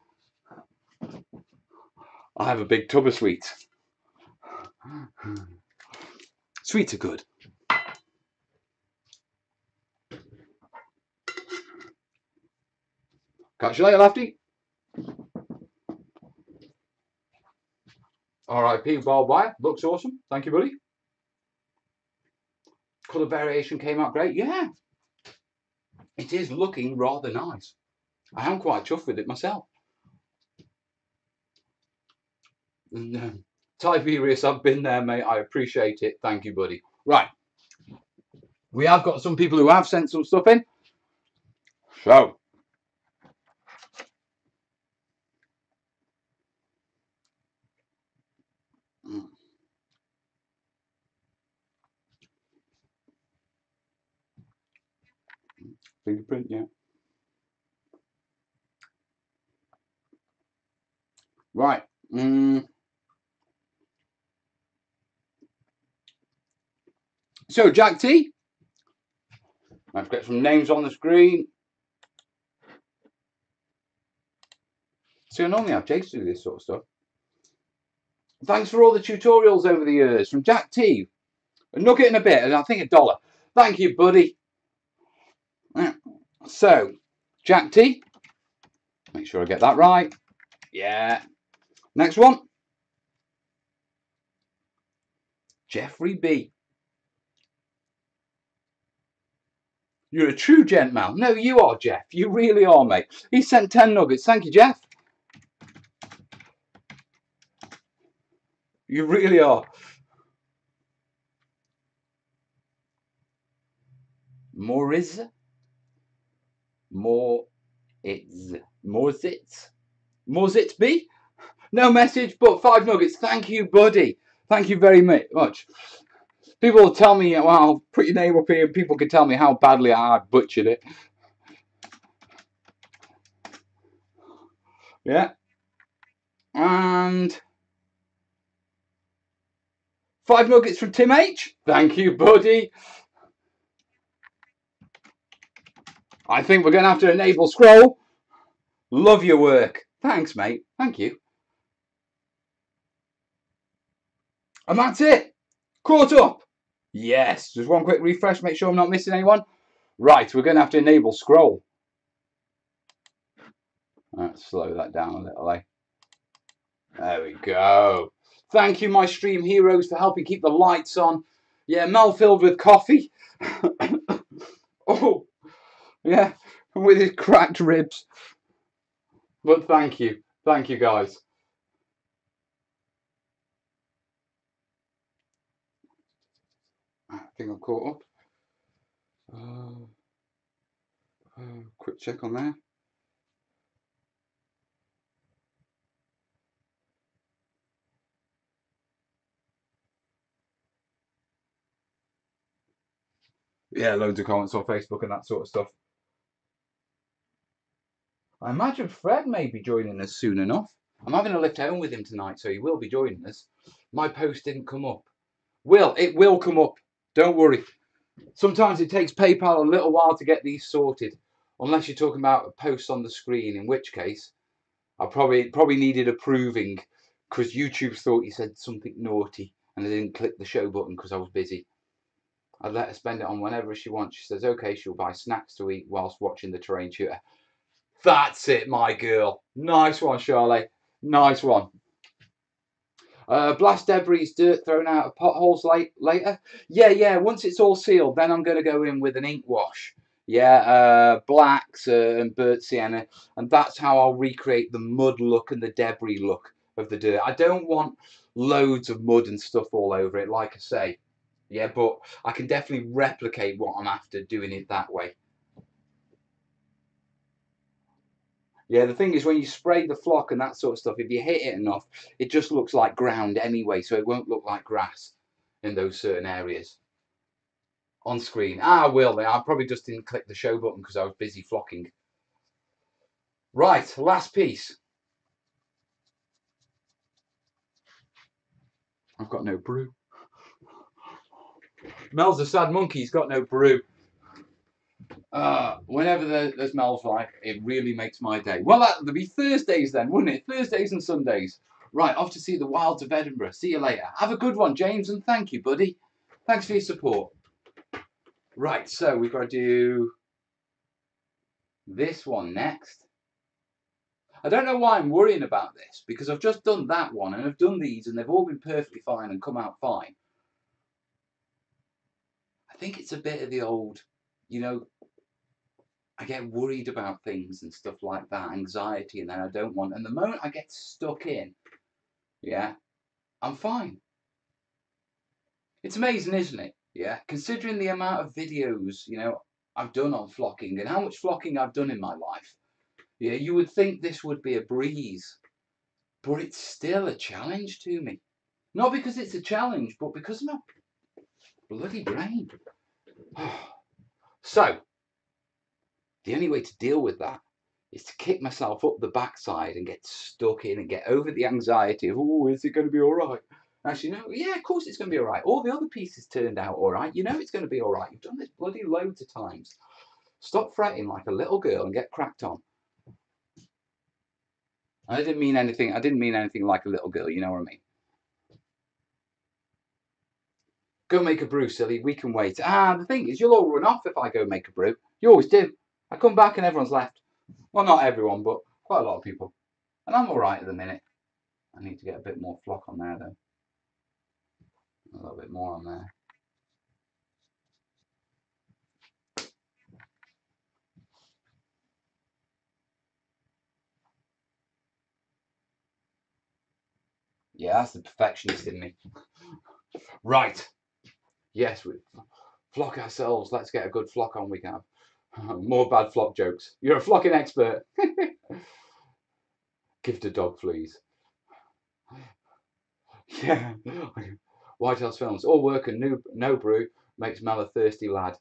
I have a big tub of sweets. Sweets are good. Catch you later, Lefty. R.I.P. barbed wire. Looks awesome. Thank you, buddy. Colour variation came out great. Yeah. It is looking rather nice. I am quite chuffed with it myself. Tiberius, I've been there, mate. I appreciate it. Thank you, buddy. Right. We have got some people who have sent some stuff in. So. Fingerprint, yeah. Right. So, Jack T, Let's get some names on the screen. See, I normally have Jace do this sort of stuff. Thanks for all the tutorials over the years. From Jack T. A nugget and a bit, and I think $1. Thank you, buddy. So, Jack T. Make sure I get that right. Yeah. Next one. Jeffrey B. You're a true gent, man. No, you are, Jeff. You really are, mate. He sent 10 nuggets. Thank you, Jeff. You really are. Moriz. Morzitz B. No message, but 5 nuggets. Thank you, buddy. Thank you very much. People will tell me, well, I'll put your name up here and people can tell me how badly I butchered it. Yeah. And 5 nuggets from Tim H. Thank you, buddy. I think we're going to have to enable scroll. Love your work. Thanks, mate. Thank you. And that's it. Caught up. Yes. Just one quick refresh. Make sure I'm not missing anyone. Right. We're going to have to enable scroll. Let's slow that down a little, eh? There we go. Thank you, my stream heroes, for helping keep the lights on. Yeah, Mel filled with coffee. Oh, yeah, with his cracked ribs. But thank you. Thank you, guys. I think I'm caught up. Quick check on there. Yeah, loads of comments on Facebook and that sort of stuff. I imagine Fred may be joining us soon enough. I'm having a lift home with him tonight, so he will be joining us. My post didn't come up. It will come up. Don't worry. Sometimes it takes PayPal a little while to get these sorted, unless you're talking about a post on the screen, in which case I probably needed approving because YouTube thought you said something naughty and I didn't click the show button because I was busy. I'd let her spend it on whenever she wants. She says, okay, she'll buy snacks to eat whilst watching the terrain tutor. That's it, my girl. Nice one, Charlotte. Nice one. Blast debris, dirt thrown out of potholes later. Yeah. Once it's all sealed, then I'm going to go in with an ink wash. Yeah, blacks and burnt sienna. And that's how I'll recreate the mud look and the debris look of the dirt. I don't want loads of mud and stuff all over it, like I say. Yeah, but I can definitely replicate what I'm after doing it that way. Yeah, the thing is when you spray the flock and that sort of stuff, if you hit it enough, it just looks like ground anyway, so it won't look like grass in those certain areas. On screen. I probably just didn't click the show button because I was busy flocking. Right, last piece. I've got no brew. Mel's a sad monkey, he's got no brew. Whenever there's Mel's like, it really makes my day. Well, that'll be Thursdays then, wouldn't it? Thursdays and Sundays. Right, off to see the wilds of Edinburgh. See you later. Have a good one, James, and thank you, buddy. Thanks for your support. Right, so we've got to do this one next. I don't know why I'm worrying about this, because I've just done that one, and I've done these, and they've all been perfectly fine and come out fine. I think it's a bit of the old, you know, I get worried about things and stuff like that, anxiety, and then I don't want, and the moment I get stuck in, yeah, I'm fine. It's amazing, isn't it? Yeah, considering the amount of videos, you know, I've done on flocking and how much flocking I've done in my life. Yeah, you would think this would be a breeze, but it's still a challenge to me. Not because it's a challenge, but because of my bloody brain. So, the only way to deal with that is to kick myself up the backside and get stuck in and get over the anxiety of, oh, is it going to be all right? Actually, no, yeah, of course it's going to be all right. All the other pieces turned out all right. You know it's going to be all right. You've done this bloody loads of times. Stop fretting like a little girl and get cracked on. I didn't mean anything like a little girl, you know what I mean? Go make a brew, silly. We can wait. The thing is, you'll all run off if I go make a brew. You always do. I come back and everyone's left. Well, not everyone, but quite a lot of people. And I'm all right at the minute. I need to get a bit more flock on there, though. A little bit more on there. Yeah, that's the perfectionist in me. Right. Yes, we flock ourselves. Let's get a good flock on we can have. More bad flock jokes. You're a flocking expert. Gift a dog fleas. Yeah. Whitehouse Films. All work and no brew makes Mel a thirsty lad.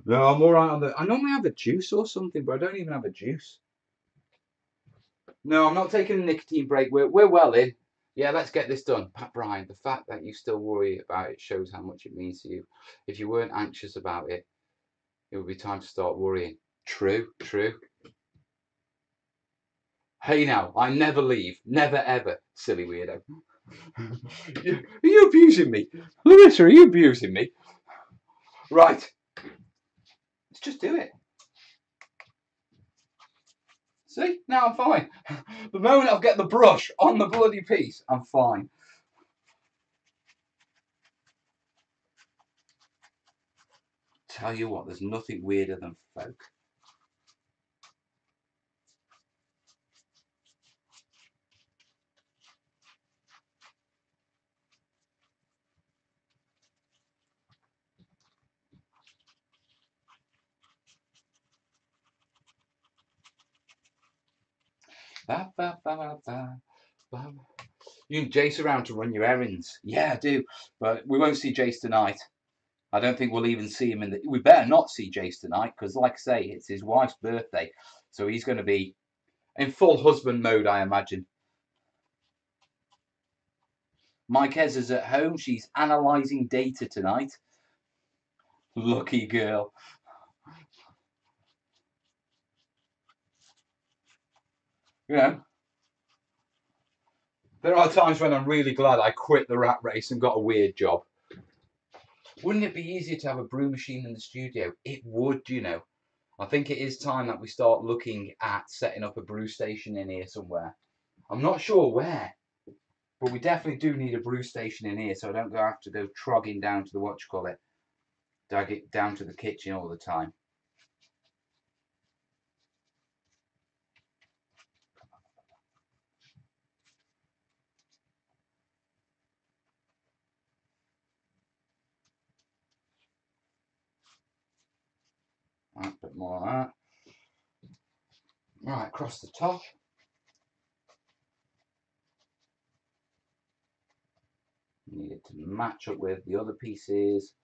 No, I'm all right on I normally have a juice or something, but I don't even have a juice. No, I'm not taking a nicotine break. We're well in. Yeah, let's get this done. Pat Bryan, the fact that you still worry about it shows how much it means to you. If you weren't anxious about it, it would be time to start worrying. True, true. Hey now, I never leave. Never ever, silly weirdo. Are you abusing me? Larissa, are you abusing me? Right. Let's just do it. See? Now I'm fine. The moment I get the brush on the bloody piece, I'm fine. Tell you what, there's nothing weirder than folk. Ba, ba, ba, ba, ba. You can Jace around to run your errands. Yeah, I do. But we won't see Jace tonight. I don't think we'll even see him in the... We better not see Jace tonight, because like I say, it's his wife's birthday. So he's going to be in full husband mode, I imagine. Mike Hez is at home. She's analysing data tonight. Lucky girl. You know, there are times when I'm really glad I quit the rat race and got a weird job. Wouldn't it be easier to have a brew machine in the studio? It would, you know. I think it is time that we start looking at setting up a brew station in here somewhere. I'm not sure where, but we definitely do need a brew station in here so I don't have to go trogging down to the whatchamacallit, down to the kitchen all the time. Right, a bit more of that. Right, across the top. Need it to match up with the other pieces.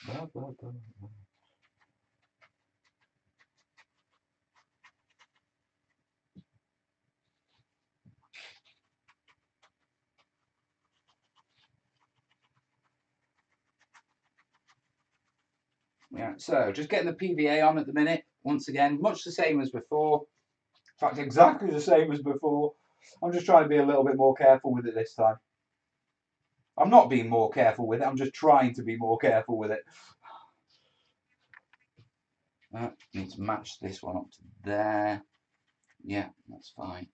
Blah, blah, blah, blah. Yeah, so just getting the PVA on at the minute. Once again, much the same as before. In fact, exactly the same as before. I'm just trying to be a little bit more careful with it this time. I'm not being more careful with it. I'm just trying to be more careful with it. Need to match this one up to there. Yeah, that's fine.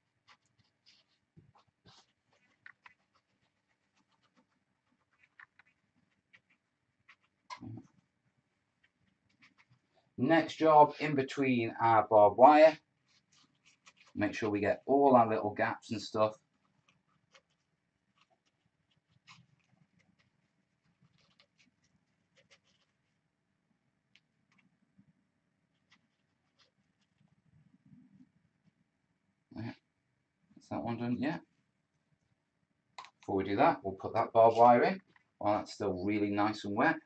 Next job, in between our barbed wire. Make sure we get all our little gaps and stuff. Yeah. Is that one done? Yeah. Before we do that, we'll put that barbed wire in while that's still really nice and wet.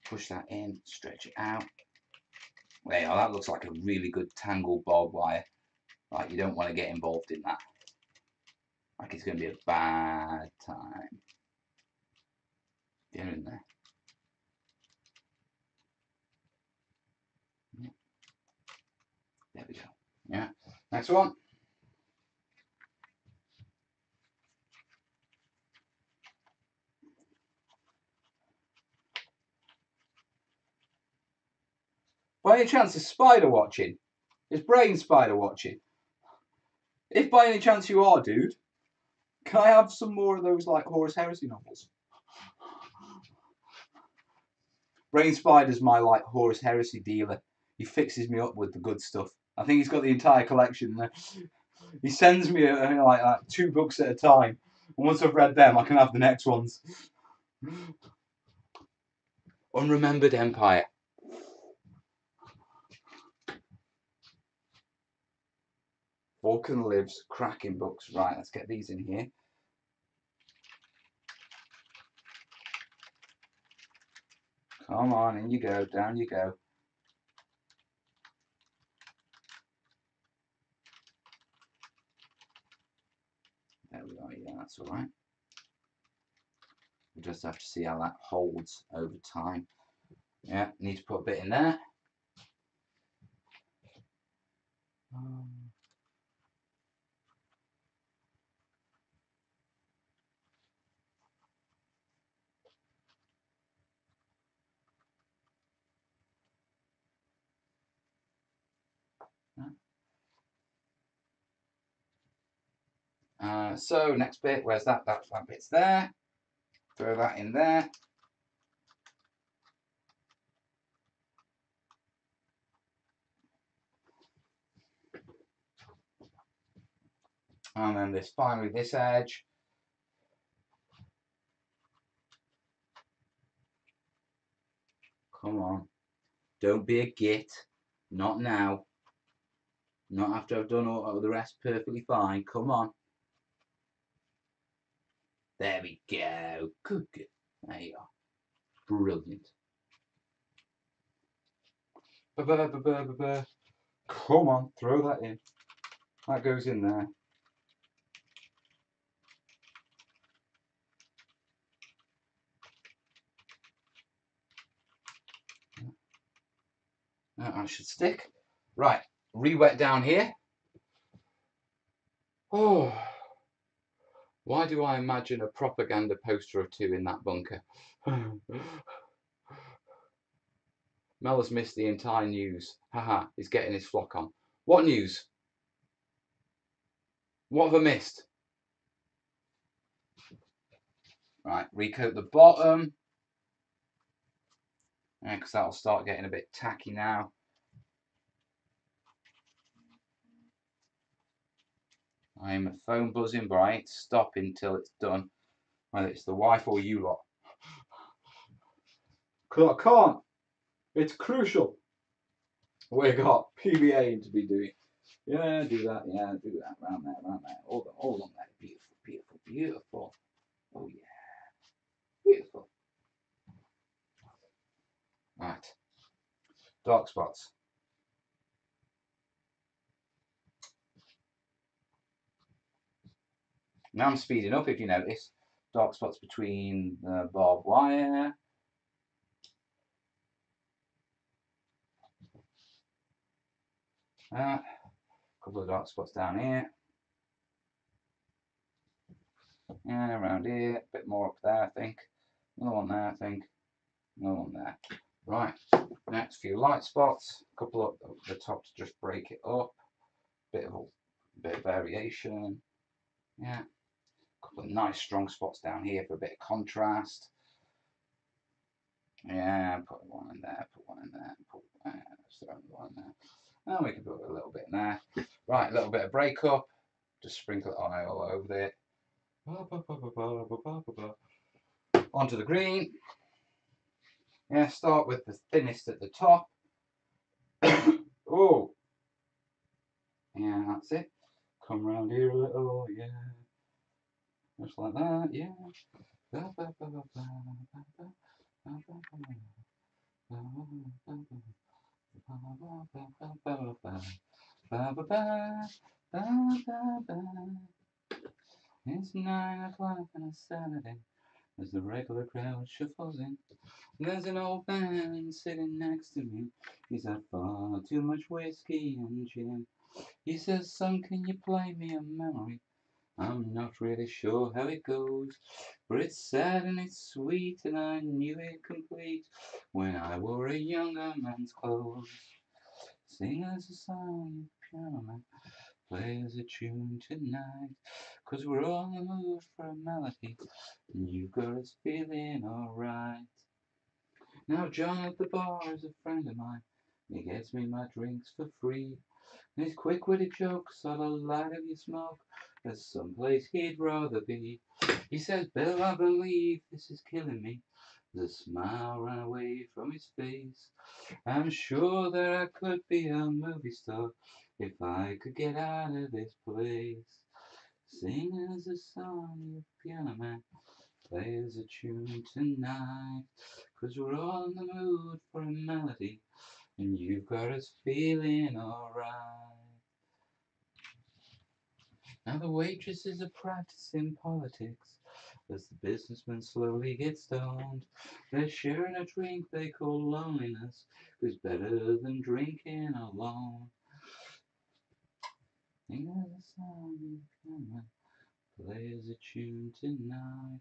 Push that in, stretch it out. There you are, that looks like a really good tangled barbed wire. Right, you don't want to get involved in that. Like it's going to be a bad time. Get in there. There we go. Yeah. Next one. By any chance is Spider watching? Is Brain Spider watching? If by any chance you are, dude, can I have some more of those like Horus Heresy novels? Brain Spider's my like Horus Heresy dealer. He fixes me up with the good stuff. I think he's got the entire collection there. He sends me like 2 books at a time. And once I've read them, I can have the next ones. Unremembered Empire. Vulcan Lives, cracking books. Right, let's get these in here. Come on, in you go, down you go. There we are, yeah, that's alright. We just have to see how that holds over time. Yeah, need to put a bit in there. So next bit, where's that? That bit's there. Throw that in there. And then finally this edge. Come on. Don't be a git. Not now. Not after I've done all the rest perfectly fine. Come on. There we go. Good. There you are. Brilliant. Come on, throw that in. That goes in there. That should stick. Right, re-wet down here. Oh, why do I imagine a propaganda poster or 2 in that bunker? Mel has missed the entire news. Haha, he's getting his flock on. What news? What have I missed? Right, recoat the bottom. Yeah, because that'll start getting a bit tacky now. I'm a phone buzzing, but I ain't stopping till it's done. Whether it's the wife or you lot. Because I can't. It's crucial. We got PBA to be doing. Yeah, do that. Yeah, do that. Round there. All on there. Beautiful. Oh yeah. Beautiful. Right. Dark spots. Now I'm speeding up, if you notice. Dark spots between the barbed wire. A couple of dark spots down here. Yeah, around here. A bit more up there, I think. Another one there, I think. Another one there. Right. Next few light spots. A couple up the top to just break it up. Bit of variation. Yeah. A couple of nice strong spots down here for a bit of contrast. Yeah, put one in there, put one in there, throw one in there. And we can put a little bit in there. Right, a little bit of breakup. Just sprinkle it on all over it. Onto the green. Yeah, start with the thinnest at the top. Oh. Yeah, that's it. Come round here a little, yeah. Just like that, yeah. Ba ba ba, ba ba ba. It's 9 o'clock on a Saturday as the regular crowd shuffles in. There's an old man sitting next to me. He's had far too much whiskey and gin. He says, "Son, can you play me a memory? I'm not really sure how it goes, but it's sad and it's sweet, and I knew it complete when I wore a younger man's clothes. Sing us a song, piano man, play us a tune tonight, 'cause we're all in the mood for a melody, and you've got us feeling alright." Now John at the bar is a friend of mine. He gets me my drinks for free. And his quick-witted jokes are the light of your smoke. There's someplace he'd rather be. He says, "Bill, I believe this is killing me." The smile ran away from his face. "I'm sure that I could be a movie star if I could get out of this place. Sing us a song, you piano man. Play us a tune tonight, 'cause we're all in the mood for a melody, and you've got us feeling alright." Now the waitresses are practicing politics as the businessmen slowly get stoned. They're sharing a drink they call loneliness, 'cause better than drinking alone. Sing us a song, come on, play us a tune tonight,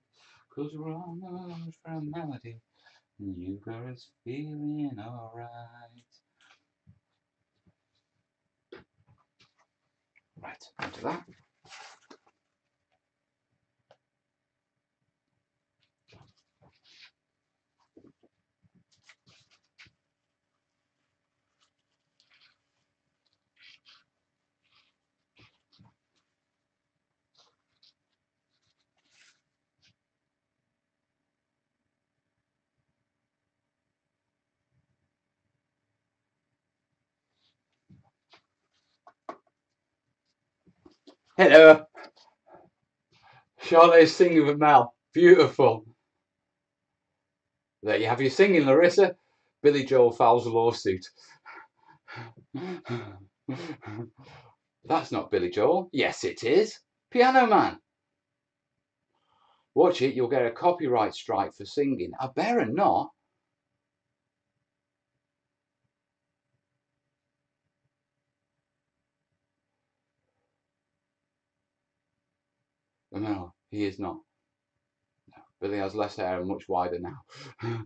'cause we're on the mood for a melody, and you got us feeling alright. Right, onto that. Hello. Charlotte is singing with Mel. Beautiful. There you have your singing, Larissa. Billy Joel files a lawsuit. That's not Billy Joel. Yes, it is. Piano Man. Watch it, you'll get a copyright strike for singing. I better not. No, he is not. No, Billy has less hair and much wider now. I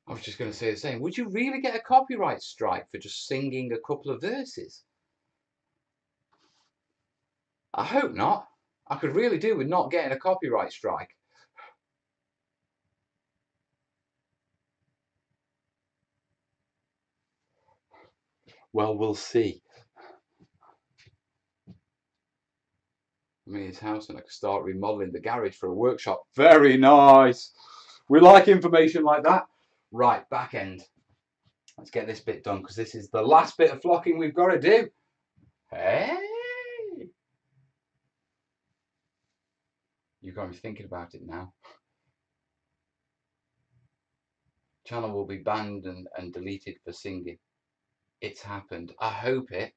was just going to say the same. Would you really get a copyright strike for just singing a couple of verses? I hope not. I could really do with not getting a copyright strike. Well, we'll see. I'm in his house and I could start remodelling the garage for a workshop. Very nice. We like information like that. Right, back end. Let's get this bit done because this is the last bit of flocking we've got to do. Hey! You've got me thinking about it now. Channel will be banned and deleted for singing. It's happened. I hope it.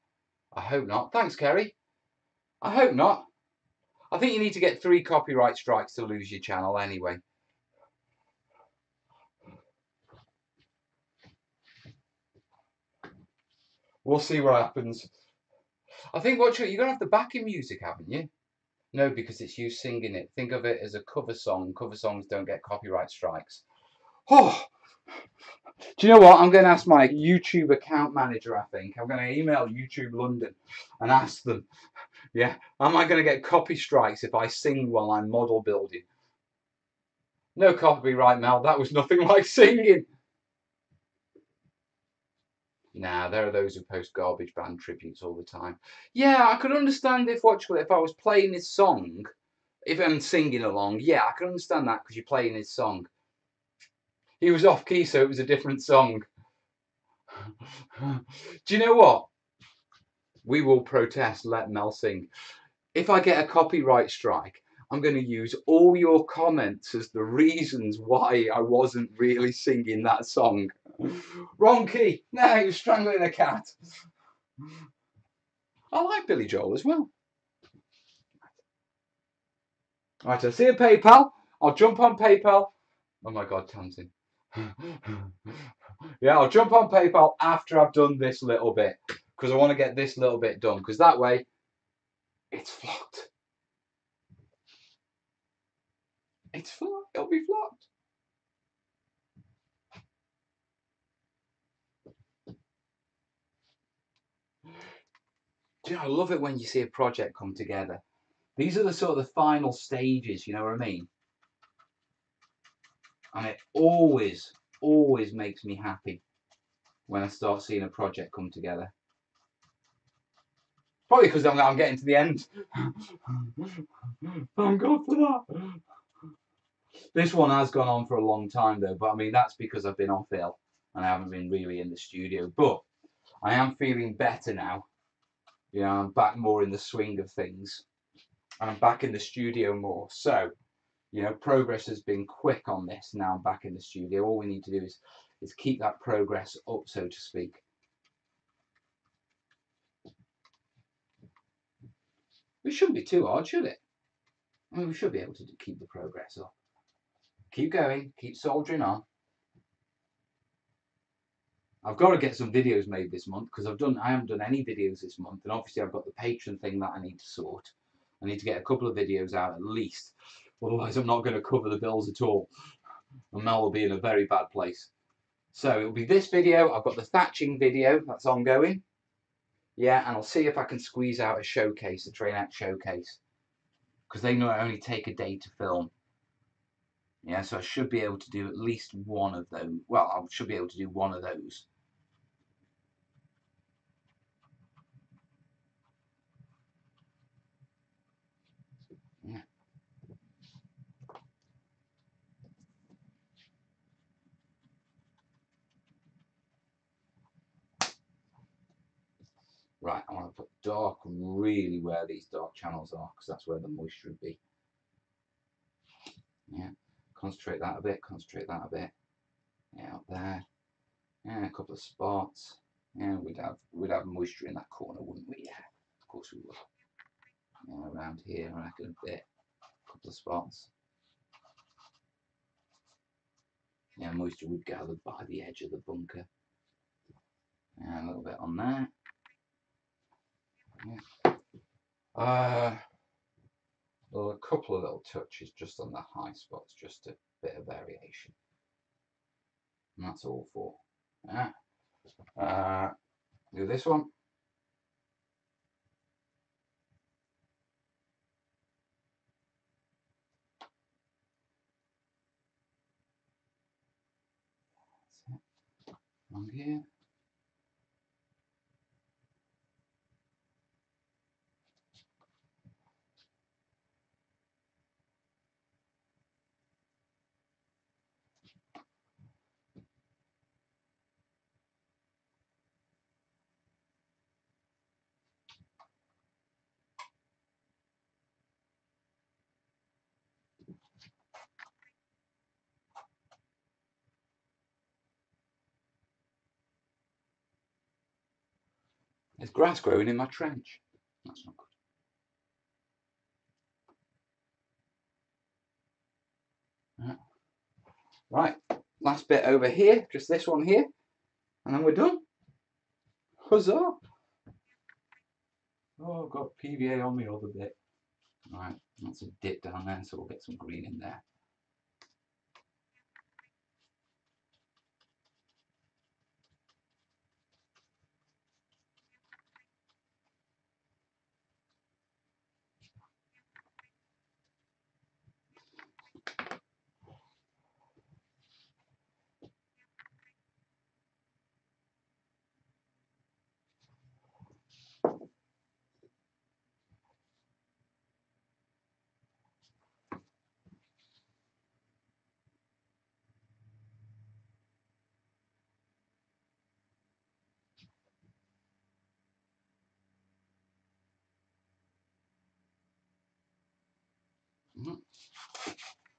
I hope not. Thanks, Kerry. I hope not. I think you need to get 3 copyright strikes to lose your channel anyway. We'll see what happens. I think you're going to have the backing music, haven't you? No, because it's you singing it. Think of it as a cover song. Cover songs don't get copyright strikes. Oh, do you know what? I'm going to ask my YouTube account manager, I think. I'm going to email YouTube London and ask them, yeah, am I going to get copy strikes if I sing while I'm model building? No copyright, Mel. That was nothing like singing. Nah, there are those who post garbage band tributes all the time. Yeah, I could understand if I was playing his song, if I'm singing along, yeah, I can understand that because you're playing his song. He was off key, so it was a different song. Do you know what? We will protest, let Mel sing. If I get a copyright strike, I'm going to use all your comments as the reasons why I wasn't really singing that song. Wrong key. No, you're strangling a cat. I like Billy Joel as well. Right, I see a PayPal. I'll jump on PayPal. Oh my God, Tamsin. Yeah, I'll jump on PayPal after I've done this little bit. Because I want to get this little bit done. Because that way, it's flocked. It's flocked. It'll be flocked. Do you know, I love it when you see a project come together. These are the sort of the final stages, you know what I mean? And it always, always makes me happy when I start seeing a project come together. Probably because I'm getting to the end. Thank God for that. This one has gone on for a long time though, but I mean, that's because I've been off ill and I haven't been really in the studio. But I am feeling better now. You know, I'm back more in the swing of things. And I'm back in the studio more. So, you know, progress has been quick on this. Now I'm back in the studio. All we need to do is keep that progress up, so to speak. It shouldn't be too hard, should it? I mean, we should be able to keep the progress up. Keep going, keep soldiering on. I've got to get some videos made this month because I haven't done any videos this month, and obviously I've got the Patreon thing that I need to sort. I need to get a couple of videos out at least, otherwise I'm not going to cover the bills at all, and Mel will be in a very bad place. So it'll be this video. I've got the thatching video that's ongoing. Yeah, and I'll see if I can squeeze out a showcase, a terrainiacs showcase, because they not only take a day to film. Yeah, so I should be able to do at least one of those. Well, I should be able to do one of those. Yeah. Right, I want to put dark really where these dark channels are, because that's where the moisture would be. Yeah, concentrate that a bit, concentrate that a bit. Yeah, up there. Yeah, a couple of spots. Yeah, we'd have moisture in that corner, wouldn't we? Yeah, of course we would. Yeah, around here, I reckon a bit. A couple of spots. Yeah, moisture would gather by the edge of the bunker. Yeah, a little bit on there. Yeah. Well, a couple of little touches just on the high spots, just a bit of variation. And that's all for. Yeah. Do this one. Along here. There's grass growing in my trench. That's not good. Right, last bit over here, just this one here, and then we're done. Huzzah! Oh, I've got PVA on the other bit. Right, that's a dip down there, so we'll get some green in there.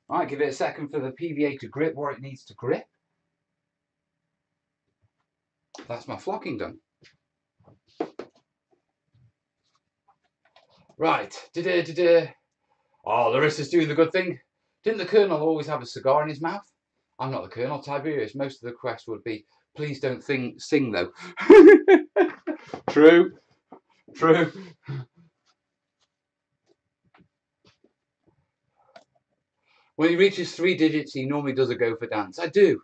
Right, give it a second for the PVA to grip where it needs to grip. That's my flocking done. Right. Oh, Larissa's doing the good thing. Didn't the Colonel always have a cigar in his mouth? I'm not the Colonel, Tiberius. Most of the request would be, please don't sing though. True. When he reaches 3 digits, he normally does a go for dance. I do.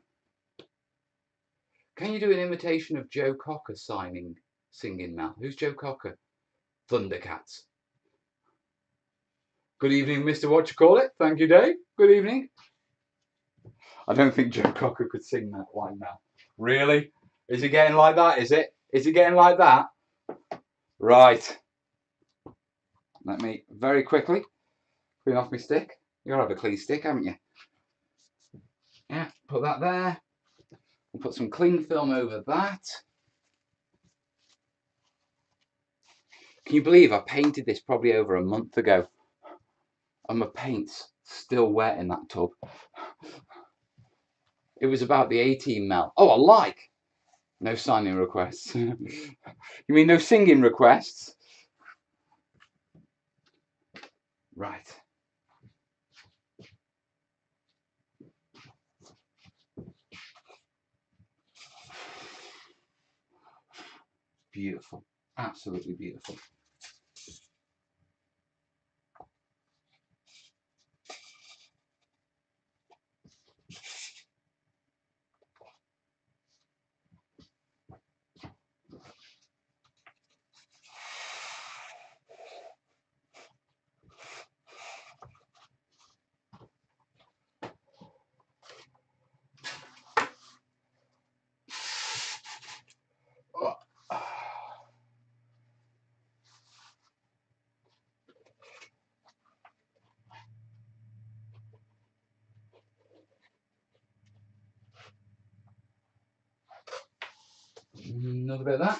Can you do an imitation of Joe Cocker singing, Mel? Who's Joe Cocker? Thundercats. Good evening, Mr. What you call it? Thank you, Dave. Good evening. I don't think Joe Cocker could sing that like that. Really? Is it getting like that, is it? Is it getting like that? Right. Let me very quickly clean off my stick. You gotta have a clean stick, haven't you? Yeah, put that there. We'll put some cling film over that. Can you believe I painted this probably over a month ago? And my paint's still wet in that tub. It was about the 18 mil. Oh, I like. No signing requests. You mean no singing requests? Right. Beautiful. Absolutely beautiful. Another bit of that.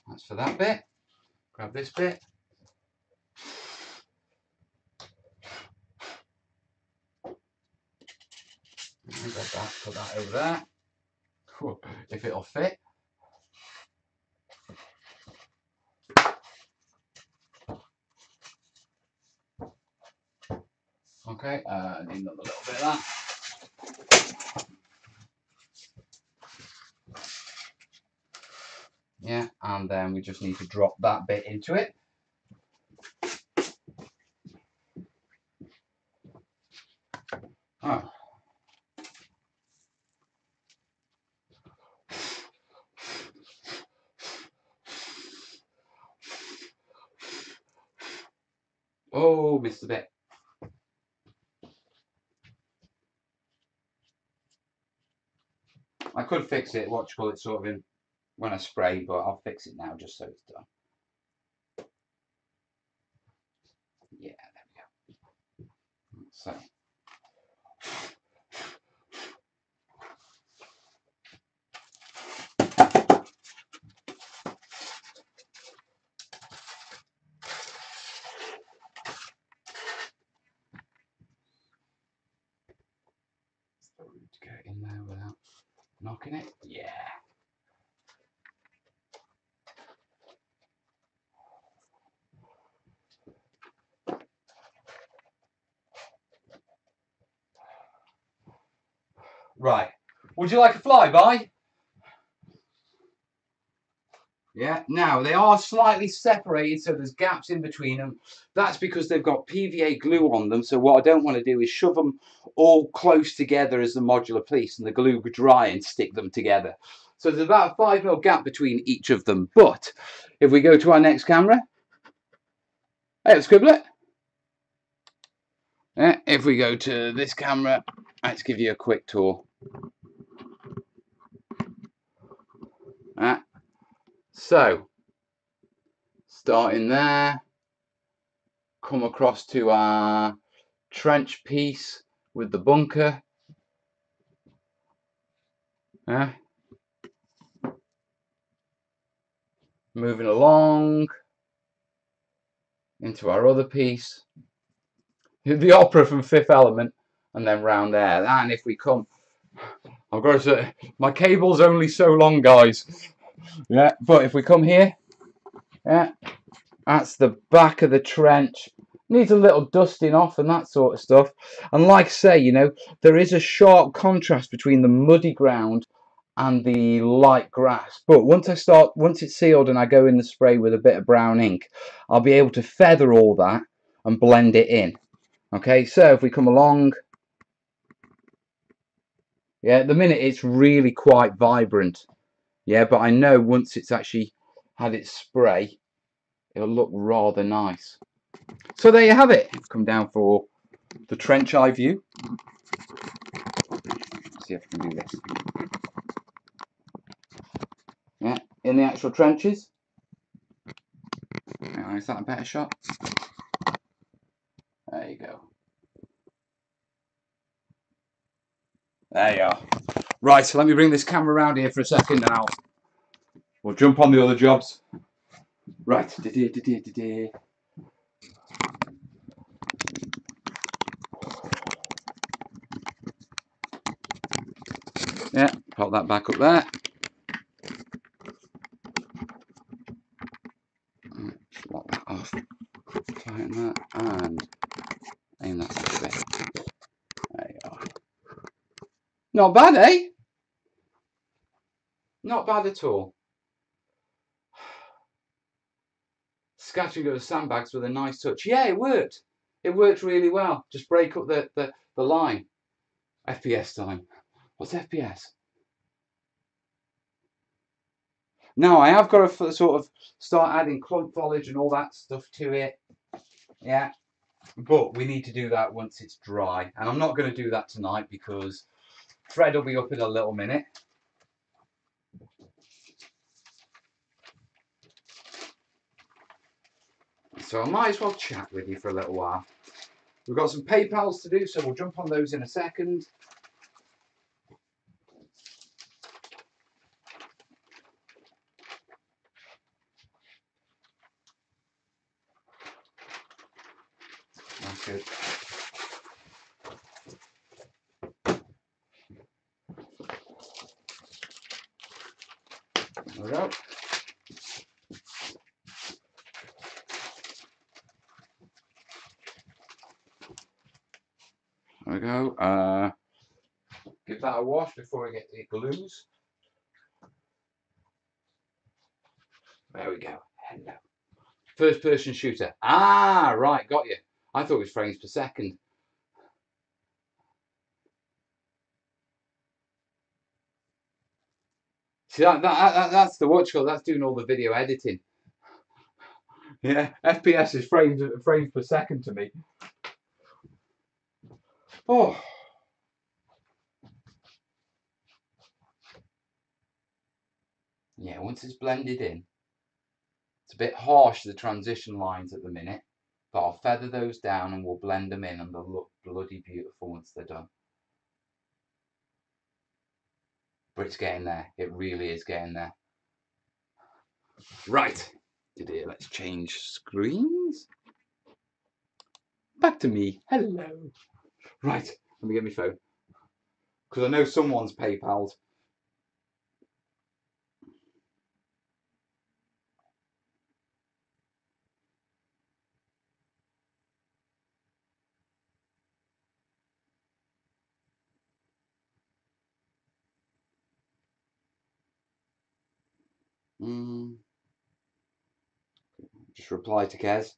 That's for that bit. Grab this bit. Grab that, put that over there. If it'll fit. Okay, I need another little bit of that. Yeah, and then we just need to drop that bit into it. Oh. Oh, missed a bit. I could fix it, what you call it, sort of in when I spray, but I'll fix it now just so it's done. Yeah, there we go. So. To get in there without knocking it. Yeah. Right. Would you like a flyby? Yeah. Now, they are slightly separated, so there's gaps in between them. That's because they've got PVA glue on them, so what I don't want to do is shove them all close together as the modular piece and the glue dry and stick them together. So there's about a 5 mil gap between each of them. But if we go to our next camera, hey, Scribbler. Yeah, if we go to this camera, let's give you a quick tour. So, starting there, come across to our trench piece with the bunker. Moving along into our other piece. The opera from Fifth Element. and then round there. And if we come, I've got to say, my cable's only so long, guys. Yeah, but if we come here, yeah, that's the back of the trench. Needs a little dusting off and that sort of stuff. And like I say, you know, there is a sharp contrast between the muddy ground and the light grass. But once it's sealed and I go in the spray with a bit of brown ink, I'll be able to feather all that and blend it in. Okay, so if we come along, yeah, at the minute it's really quite vibrant. Yeah, but I know once it's actually had its spray, it'll look rather nice. So there you have it. Come down for the trench eye view. Let's see if I can do this. Yeah, in the actual trenches. Is that a better shot? There you go. There you are. Right, so let me bring this camera around here for a second and we'll jump on the other jobs. Right. Yeah, pop that back up there. Swap that off. Tighten that and aim that a bit. There you are. Not bad, eh? Not bad at all. Scattering of the sandbags with a nice touch. Yeah, it worked. It worked really well. Just break up the line. FPS time. What's FPS? Now I have got to sort of start adding clump foliage and all that stuff to it. Yeah, but we need to do that once it's dry. And I'm not going to do that tonight because Fred will be up in a little minute. So I might as well chat with you for a little while. We've got some PayPals to do, so we'll jump on those in a second. That's good. There we go. There we go. Give that a wash before it glues. There we go. Hello. First person shooter. Ah, right, got you. I thought it was frames per second. See, that's the watch called. That's doing all the video editing. Yeah, FPS is frames per second to me. Oh. Yeah, once it's blended in, it's a bit harsh, the transition lines at the minute, but I'll feather those down and we'll blend them in and they'll look bloody beautiful once they're done. But it's getting there. It really is getting there. Right. Let's change screens. Back to me. Hello. Right. Let me get my phone. Because I know someone's PayPal'd. Just reply to Kez.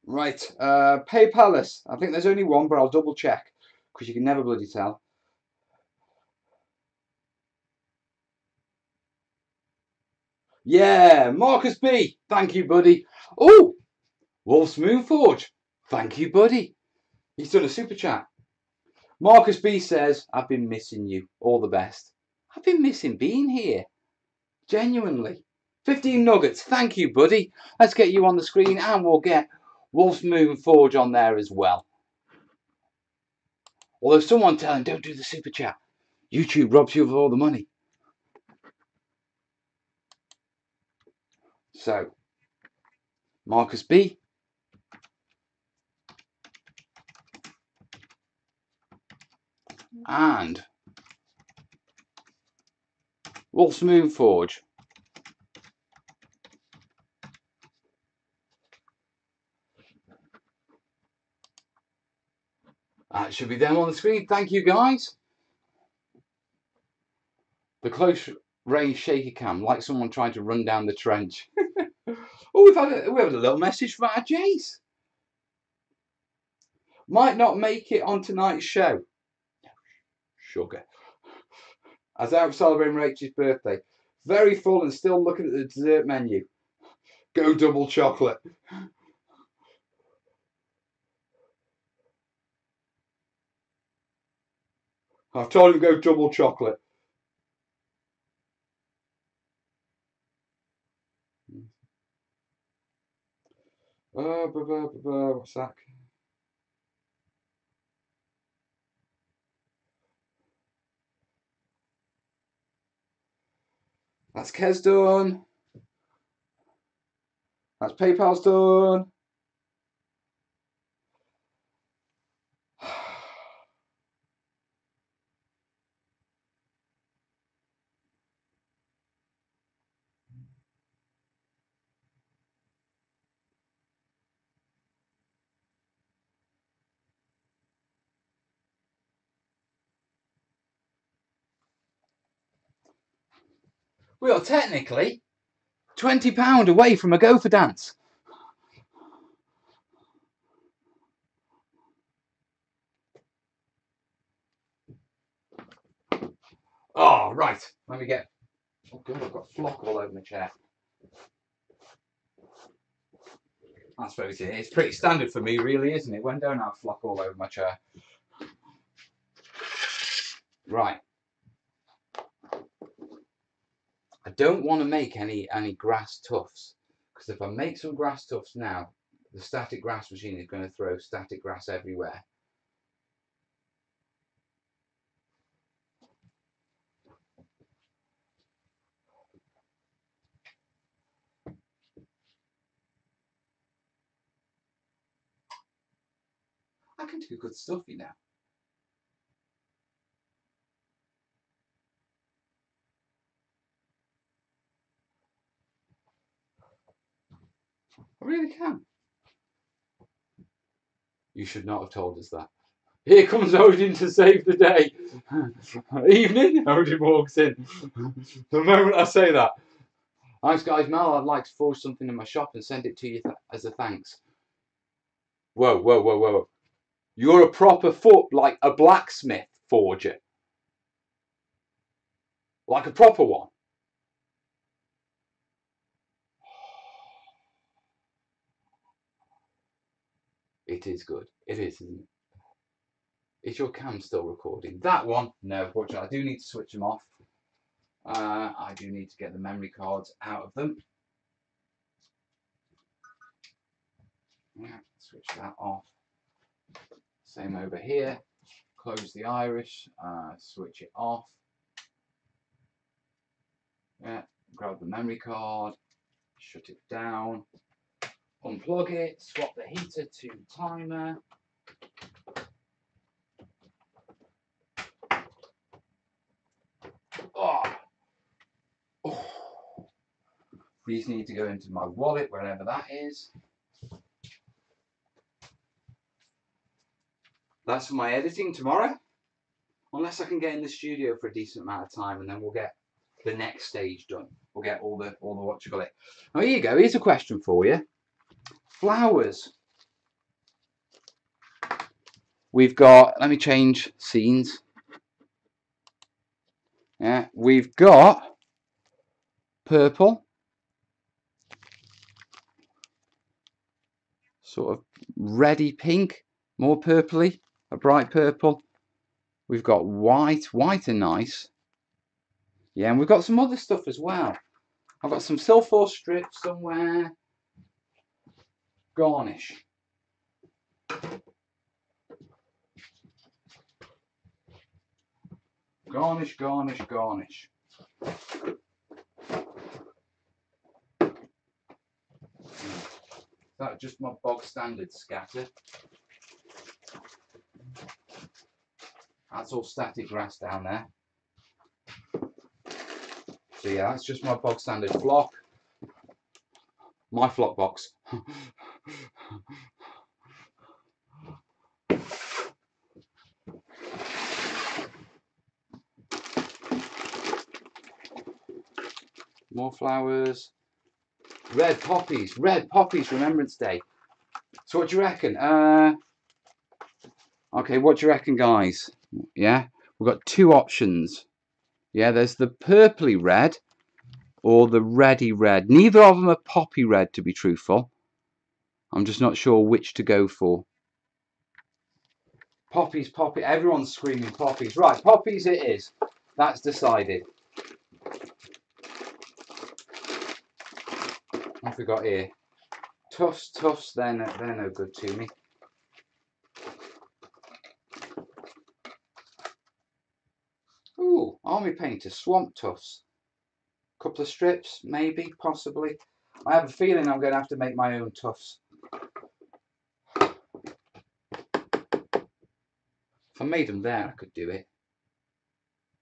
Right, PayPalus. I think there's only one, but I'll double check because you can never bloody tell. Yeah, Marcus B. Thank you, buddy. Oh, Wolf's Moonforge. Thank you, buddy. He's done a super chat. Marcus B says, I've been missing you. All the best. I've been missing being here. Genuinely. 15 nuggets. Thank you, buddy. Let's get you on the screen and we'll get Wolf's Moonforge on there as well. Although someone tell him, don't do the super chat. YouTube robs you of all the money. So, Marcus B. And Wolf's Moonforge. That should be them on the screen. Thank you, guys. The close range shaky cam, like someone trying to run down the trench. Oh, we've had a little message from our Jace. Might not make it on tonight's show. Sugar. As out celebrating Rachel's birthday. Very full and still looking at the dessert menu. Go double chocolate. I've told him go double chocolate. What's that? That's Kez done. That's PayPal's done. We are technically £20 away from a gopher dance. Oh, right. Let me get... Oh, God, I've got flock all over my chair. I suppose it's pretty standard for me, really, isn't it? When don't I have flock all over my chair? Right. I don't want to make any grass tufts, because if I make some grass tufts now, the static grass machine is going to throw static grass everywhere. I can do good stuff, you know. I really can. You should not have told us that. Here comes Odin to save the day. Evening, Odin walks in. The moment I say that. Thanks, guys. Mel, I'd like to forge something in my shop and send it to you as a thanks. Whoa, whoa, whoa, whoa. You're a proper like a blacksmith forger. Like a proper one. It is good. It is, isn't it? Is your cam still recording? That one? No, unfortunately, I do need to switch them off. I do need to get the memory cards out of them. Yeah, switch that off. Same over here. Close the iris, switch it off. Yeah, grab the memory card, shut it down, unplug it, swap the heater to timer. Oh. These need to go into my wallet, wherever that is. That's for my editing tomorrow. Unless I can get in the studio for a decent amount of time, and then we'll get the next stage done. We'll get all the what you call it. Oh, here you go. Here's a question for you. Flowers. We've got. Let me change scenes. Yeah, we've got purple. Sort of reddy pink, more purpley, a bright purple. We've got white. White are nice. Yeah, and we've got some other stuff as well. I've got some silphour strips somewhere. Garnish. Garnish, garnish, garnish. That's just my bog standard scatter. That's all static grass down there. So yeah, that's just my bog standard flock. My flock box. More flowers. Red poppies, Remembrance Day. So what do you reckon? Okay, what do you reckon, guys? Yeah, we've got two options. Yeah, there's the purpley red or the reddy red. Neither of them are poppy red, to be truthful. I'm just not sure which to go for. Poppies, poppy. Everyone's screaming poppies. Right, poppies it is. That's decided. What have we got here? Tufts, they're no good to me. Ooh, army painter, swamp tufts. Couple of strips, maybe, possibly. I have a feeling I'm going to have to make my own tufts. If I made them there, I could do it.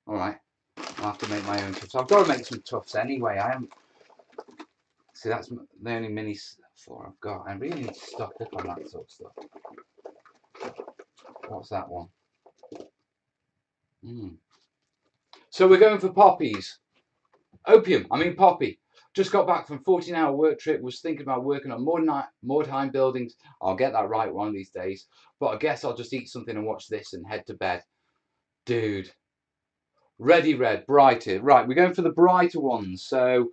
Alright, I'll have to make my own tufts. I've got to make some tufts anyway. I haven't. See, that's the only mini 4 I've got. I really need to stock up on that sort of stuff. What's that one? So we're going for poppies. Opium, I mean poppy. Just got back from a 14-hour work trip. Was thinking about working on Mordheim buildings. I'll get that right one of these days. But I guess I'll just eat something and watch this and head to bed. Dude. Ready red, brighter. Right, we're going for the brighter ones. So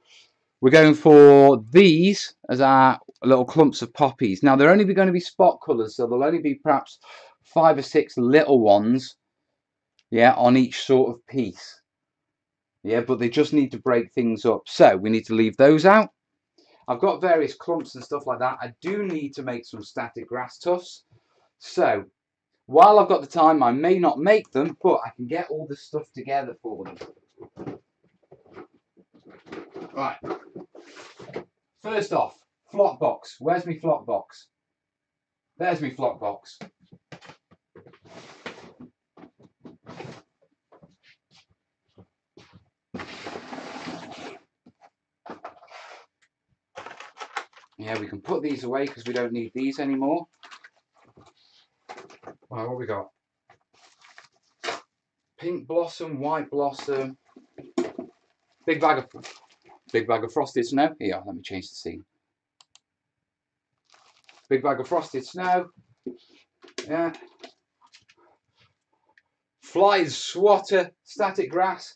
we're going for these as our little clumps of poppies. Now they're only going to be spot colours, so there'll only be perhaps 5 or 6 little ones, yeah, on each sort of piece. Yeah, but they just need to break things up. So we need to leave those out. I've got various clumps and stuff like that. I do need to make some static grass tufts. So while I've got the time, I may not make them, but I can get all the stuff together for them. Right. First off, flock box. Where's my flock box? There's my flock box. Yeah, we can put these away because we don't need these anymore. Right, what we got? Pink blossom, white blossom. Big bag of frosted snow. Here, let me change the scene. Big bag of frosted snow. Yeah. Flies, swatter, static grass,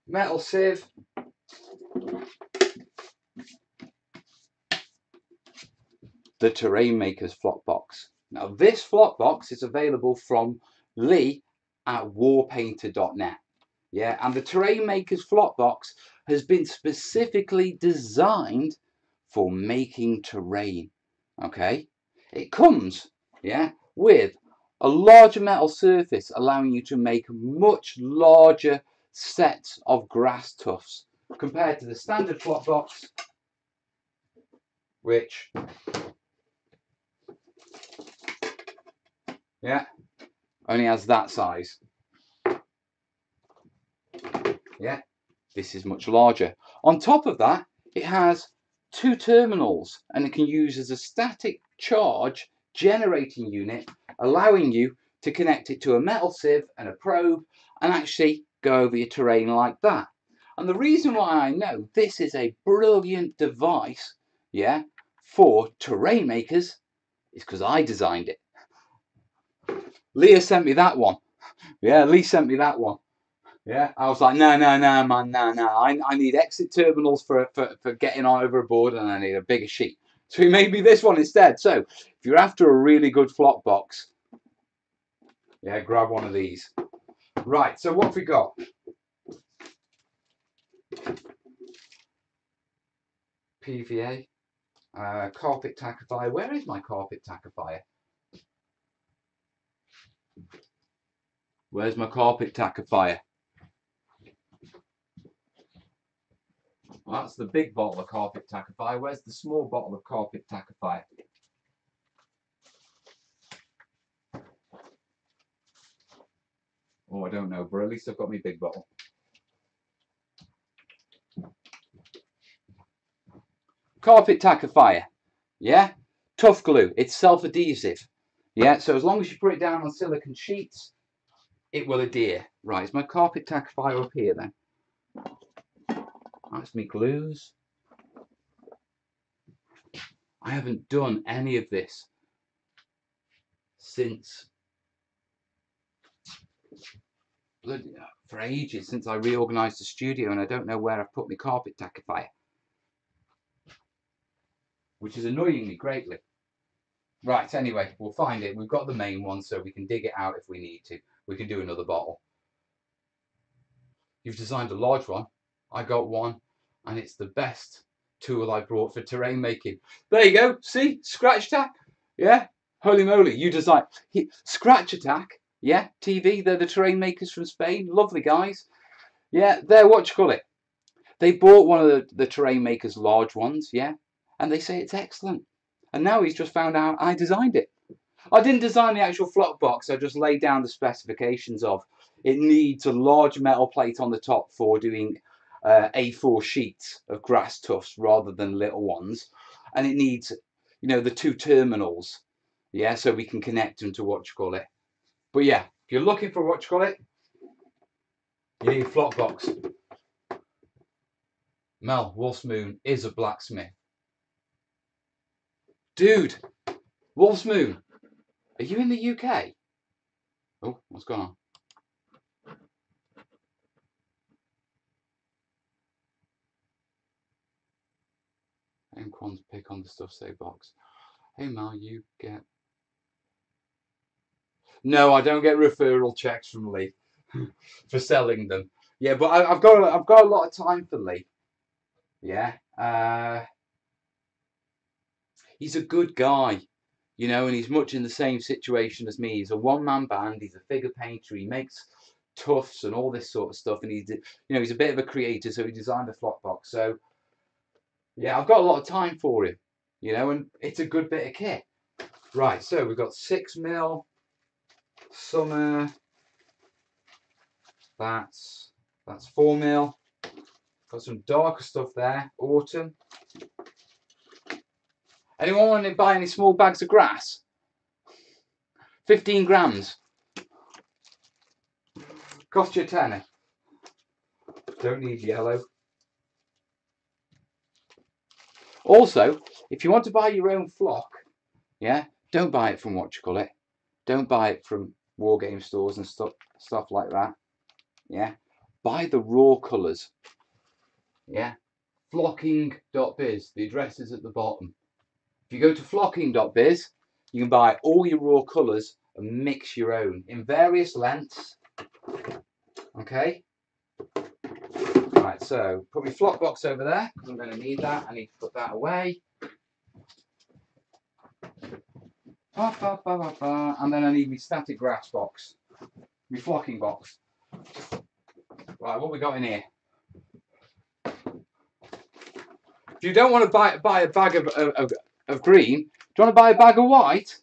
metal sieve. The Terrain Makers flock box. Now this flock box is available from Lee at warpainter.net. Yeah, and the Terrain Makers flock box has been specifically designed for making terrain. Okay, it comes, yeah, with a larger metal surface allowing you to make much larger sets of grass tufts compared to the standard flock box, which, yeah, only has that size. Yeah, this is much larger. On top of that, it has 2 terminals and it can use as a static charge generating unit, allowing you to connect it to a metal sieve and a probe and actually go over your terrain like that. And the reason why I know this is a brilliant device, yeah, for terrain makers is because I designed it. Leah sent me that one. Yeah, Lee sent me that one. Yeah, I was like, no, man, no. I need exit terminals for getting on over a board, and I need a bigger sheet. So he made me this one instead. So if you're after a really good flock box, yeah, grab one of these. Right, so what have we got? PVA, carpet tackifier. Where is my carpet tackifier? Where's my carpet tackifier? Well, that's the big bottle of carpet tackifier. Where's the small bottle of carpet tackifier? Oh, I don't know, but at least I've got my big bottle. Carpet tackifier, yeah? Tough glue, it's self-adhesive. Yeah, so as long as you put it down on silicone sheets, it will adhere. Right, is my carpet tackifier up here then? That's me glues. I haven't done any of this since for ages, since I reorganised the studio, and I don't know where I've put my carpet tackifier, which is annoying me greatly. Right, anyway, we'll find it. We've got the main one, so we can dig it out if we need to. We can do another bottle. You've designed a large one. I got one, and it's the best tool I brought for terrain making. There you go. See? Scratch tack. Yeah? Holy moly. You designed... Scratch Attack. Yeah? TV. They're the terrain makers from Spain. Lovely guys. Yeah, they're what you call it. They bought one of the terrain makers' large ones. Yeah? And they say it's excellent. And now he's just found out I designed it. I didn't design the actual flock box. I just laid down the specifications of it needs a large metal plate on the top for doing A4 sheets of grass tufts rather than little ones. And it needs, you know, the 2 terminals. Yeah, so we can connect them to what you call it. But yeah, if you're looking for what you call it, you need a flock box. Mel, Wolf's Moon is a blacksmith. Dude, Wolf's Moon, are you in the UK? Oh, what's going on? Quans pick on the stuff say box. Hey Mal, you get... No, I don't get referral checks from Lee for selling them. Yeah, but I've got a lot of time for Lee. Yeah, he's a good guy, you know, and he's much in the same situation as me. He's a one-man band. He's a figure painter. He makes tufts and all this sort of stuff, and he's a bit of a creator. So he designed a flock box. So yeah, I've got a lot of time for him, you know, and it's a good bit of kit. Right, so we've got 6mm, summer, that's 4mm, got some darker stuff there, autumn. Anyone want to buy any small bags of grass? 15 grams. Cost you a tenner. Don't need yellow. Also, if you want to buy your own flock, yeah, don't buy it from what you call it. Don't buy it from war game stores and stuff like that. Yeah, buy the raw colours. Yeah, flocking.biz. The address is at the bottom. If you go to flocking.biz, you can buy all your raw colours and mix your own in various lengths. Okay. Right, so put my flock box over there because I'm going to need that. I need to put that away. And then I need my static grass box, my flocking box. Right, what we got in here? If you don't want to buy a bag of green, do you want to buy a bag of white?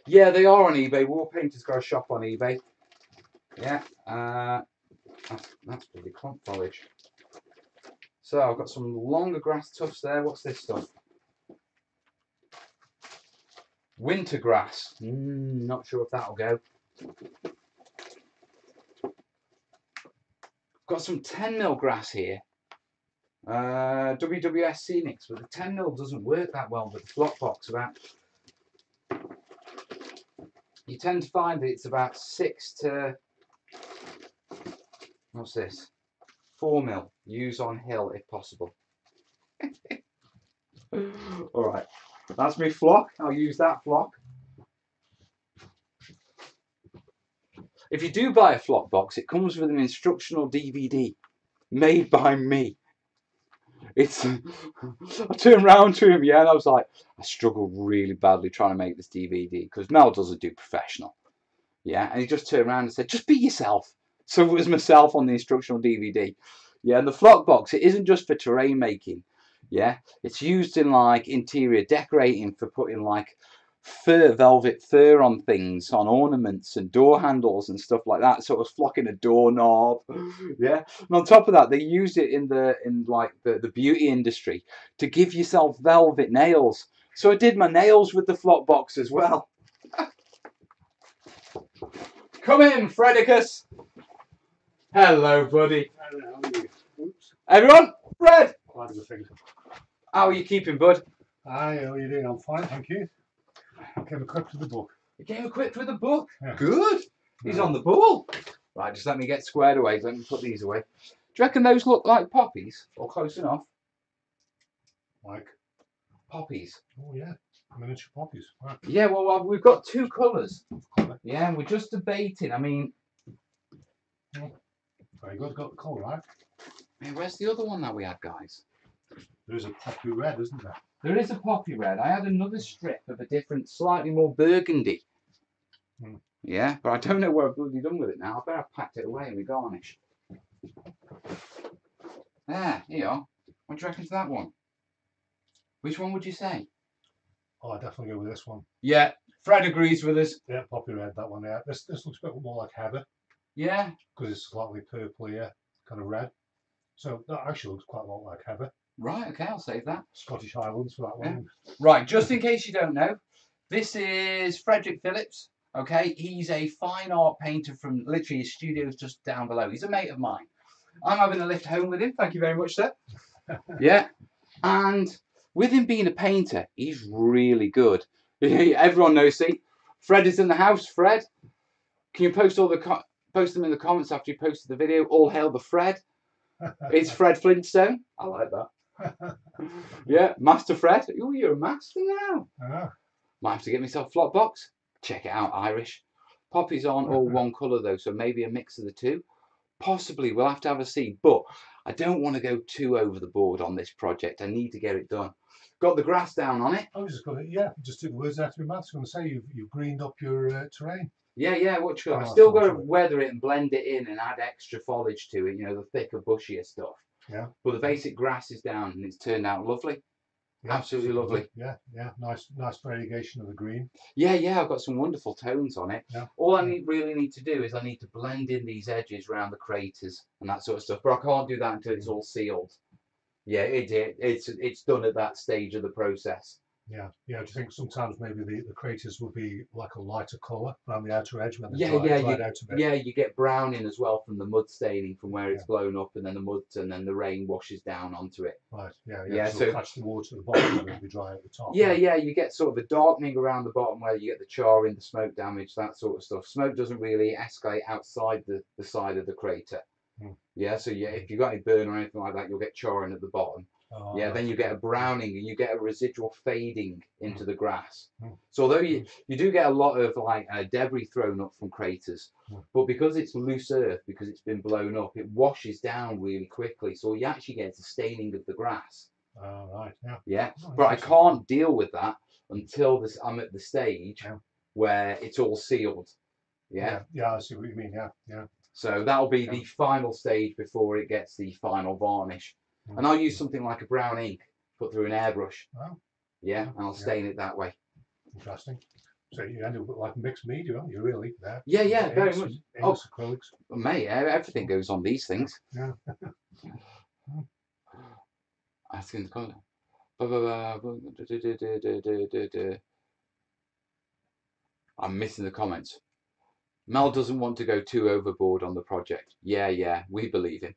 Yeah, they are on eBay. War Painter's got a shop on eBay. Yeah, that's pretty clump foliage. So I've got some longer grass tufts there. What's this stuff? Winter grass. Not sure if that'll go. Got some 10mm grass here. WWS Scenics, but the 10mm doesn't work that well with the flock box. You tend to find that it's about 6 to, what's this? 4mm. Use on hill if possible. Alright, that's my flock. I'll use that flock. If you do buy a flock box, it comes with an instructional DVD made by me. It's I turned round to him, yeah, and I was like, I struggled really badly trying to make this DVD because Mel doesn't do professional. Yeah, and he just turned around and said, just be yourself. So it was myself on the instructional DVD. Yeah, and the flock box, it isn't just for terrain making. Yeah, it's used in like interior decorating for putting like velvet fur on things, on ornaments and door handles and stuff like that. So it was flocking a doorknob. Yeah, and on top of that, they used it in the beauty industry to give yourself velvet nails. So I did my nails with the flock box as well. Come in, Fredicus. Hello, buddy. Oops. Everyone, Fred. Quite a thing. How are you keeping, bud? Hi, how are you doing? I'm fine, thank you. Came equipped with the book. You came equipped with a book. Yeah. Good. He's on the ball. Right, just let me get squared away. Let me put these away. Do you reckon those look like poppies or close enough? Like? Poppies. Oh yeah, miniature poppies. Right. Yeah, well, we've got two colours. Yeah, and we're just debating. I mean, Very good. Got the colour right. hey, where's the other one that we had, guys? There is a poppy red, isn't there? There is a poppy red. I had another strip of a different, slightly more burgundy. Yeah, but I don't know what I've bloody done with it now. I better have packed it away and we garnish. There, here you are. What do you reckon to that one? Which one would you say? Oh, I definitely go with this one. Yeah, Fred agrees with us. Yeah, poppy red, that one. Yeah, this looks a bit more like heather. Yeah. Because it's slightly purpley, yeah, kind of red. So that actually looks quite a lot like heather. Right, okay, I'll save that. Scottish Highlands for that one. Yeah. Right, just in case you don't know, this is Frederick Phillips. Okay, he's a fine art painter from literally his studio's just down below. He's a mate of mine. I'm having a lift home with him. Thank you very much, sir. Yeah, and with him being a painter, he's really good. Everyone knows. See, Fred is in the house. Fred, can you post post them in the comments after you posted the video? All hail the Fred. It's Fred Flintstone. I like that. Yeah, Master Fred. Oh, you're a master now. Might have to get myself a flop box. Check it out, Irish. Poppy's aren't all one colour though, so maybe a mix of the two. Possibly, we'll have to have a see. But I don't want to go too over the board on this project. I need to get it done. Got the grass down on it. I was just going to, yeah, just took the words out of my mouth. I was going to say you've greened up your terrain. Yeah, what you got? I've still got to weather it and blend it in and add extra foliage to it, you know, the thicker, bushier stuff. Yeah. But the basic grass is down and it's turned out lovely. Yeah, absolutely lovely. Yeah, nice variegation of the green. Yeah, I've got some wonderful tones on it. Yeah. All I really need to do is I need to blend in these edges around the craters and that sort of stuff. But I can't do that until it's all sealed. Yeah, it's done at that stage of the process. Yeah. Do you think sometimes maybe the craters will be like a lighter colour around the outer edge when they dried out a bit? Yeah, you get browning as well from the mud staining from where it's blown up, and then the mud and then the rain washes down onto it. Right. Yeah. So catch the water at the bottom and it'll be dry at the top. Yeah. You get sort of a darkening around the bottom where you get the charring, the smoke damage, that sort of stuff. Smoke doesn't really escalate outside the side of the crater. Yeah, so if you've got any burn or anything like that, you'll get charring at the bottom. Then you get a browning and you get a residual fading into the grass. So although you do get a lot of like debris thrown up from craters, but because it's loose earth, because it's been blown up, it washes down really quickly. So you actually get a staining of the grass. Right. Yeah, but I can't deal with that until I'm at the stage where it's all sealed. Yeah, I see what you mean. Yeah. So that'll be the final stage before it gets the final varnish. And I'll use something like a brown ink put through an airbrush. Yeah, and I'll stain it that way. Interesting. So you end up with like mixed media, aren't you, really? There. Yeah, very much. Inks, acrylics. Mate, everything goes on these things. Yeah. I think the I'm missing the comments. Mel doesn't want to go too overboard on the project. Yeah, we believe him.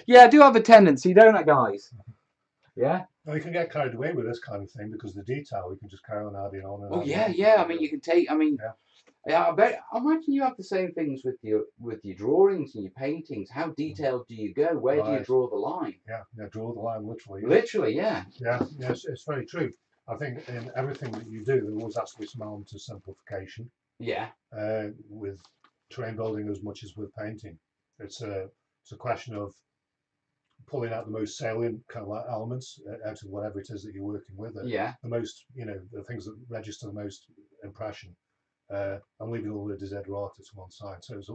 Yeah, I do have a tendency, don't I, guys? Yeah. Well, you can get carried away with this kind of thing because the detail, we can just carry on adding on. Oh yeah. I mean, you can take. I mean, I imagine you have the same things with your drawings and your paintings. How detailed do you go? Where do you draw the line? Yeah, draw the line literally. Literally, yeah. Yeah, it's very true. I think in everything that you do, there always has to be some element of simplification. Yeah. With terrain building as much as with painting, it's a question of pulling out the most salient kind of like elements out of whatever it is that you're working with. The most, the things that register the most impression, and leaving all the desiderata to one side. So it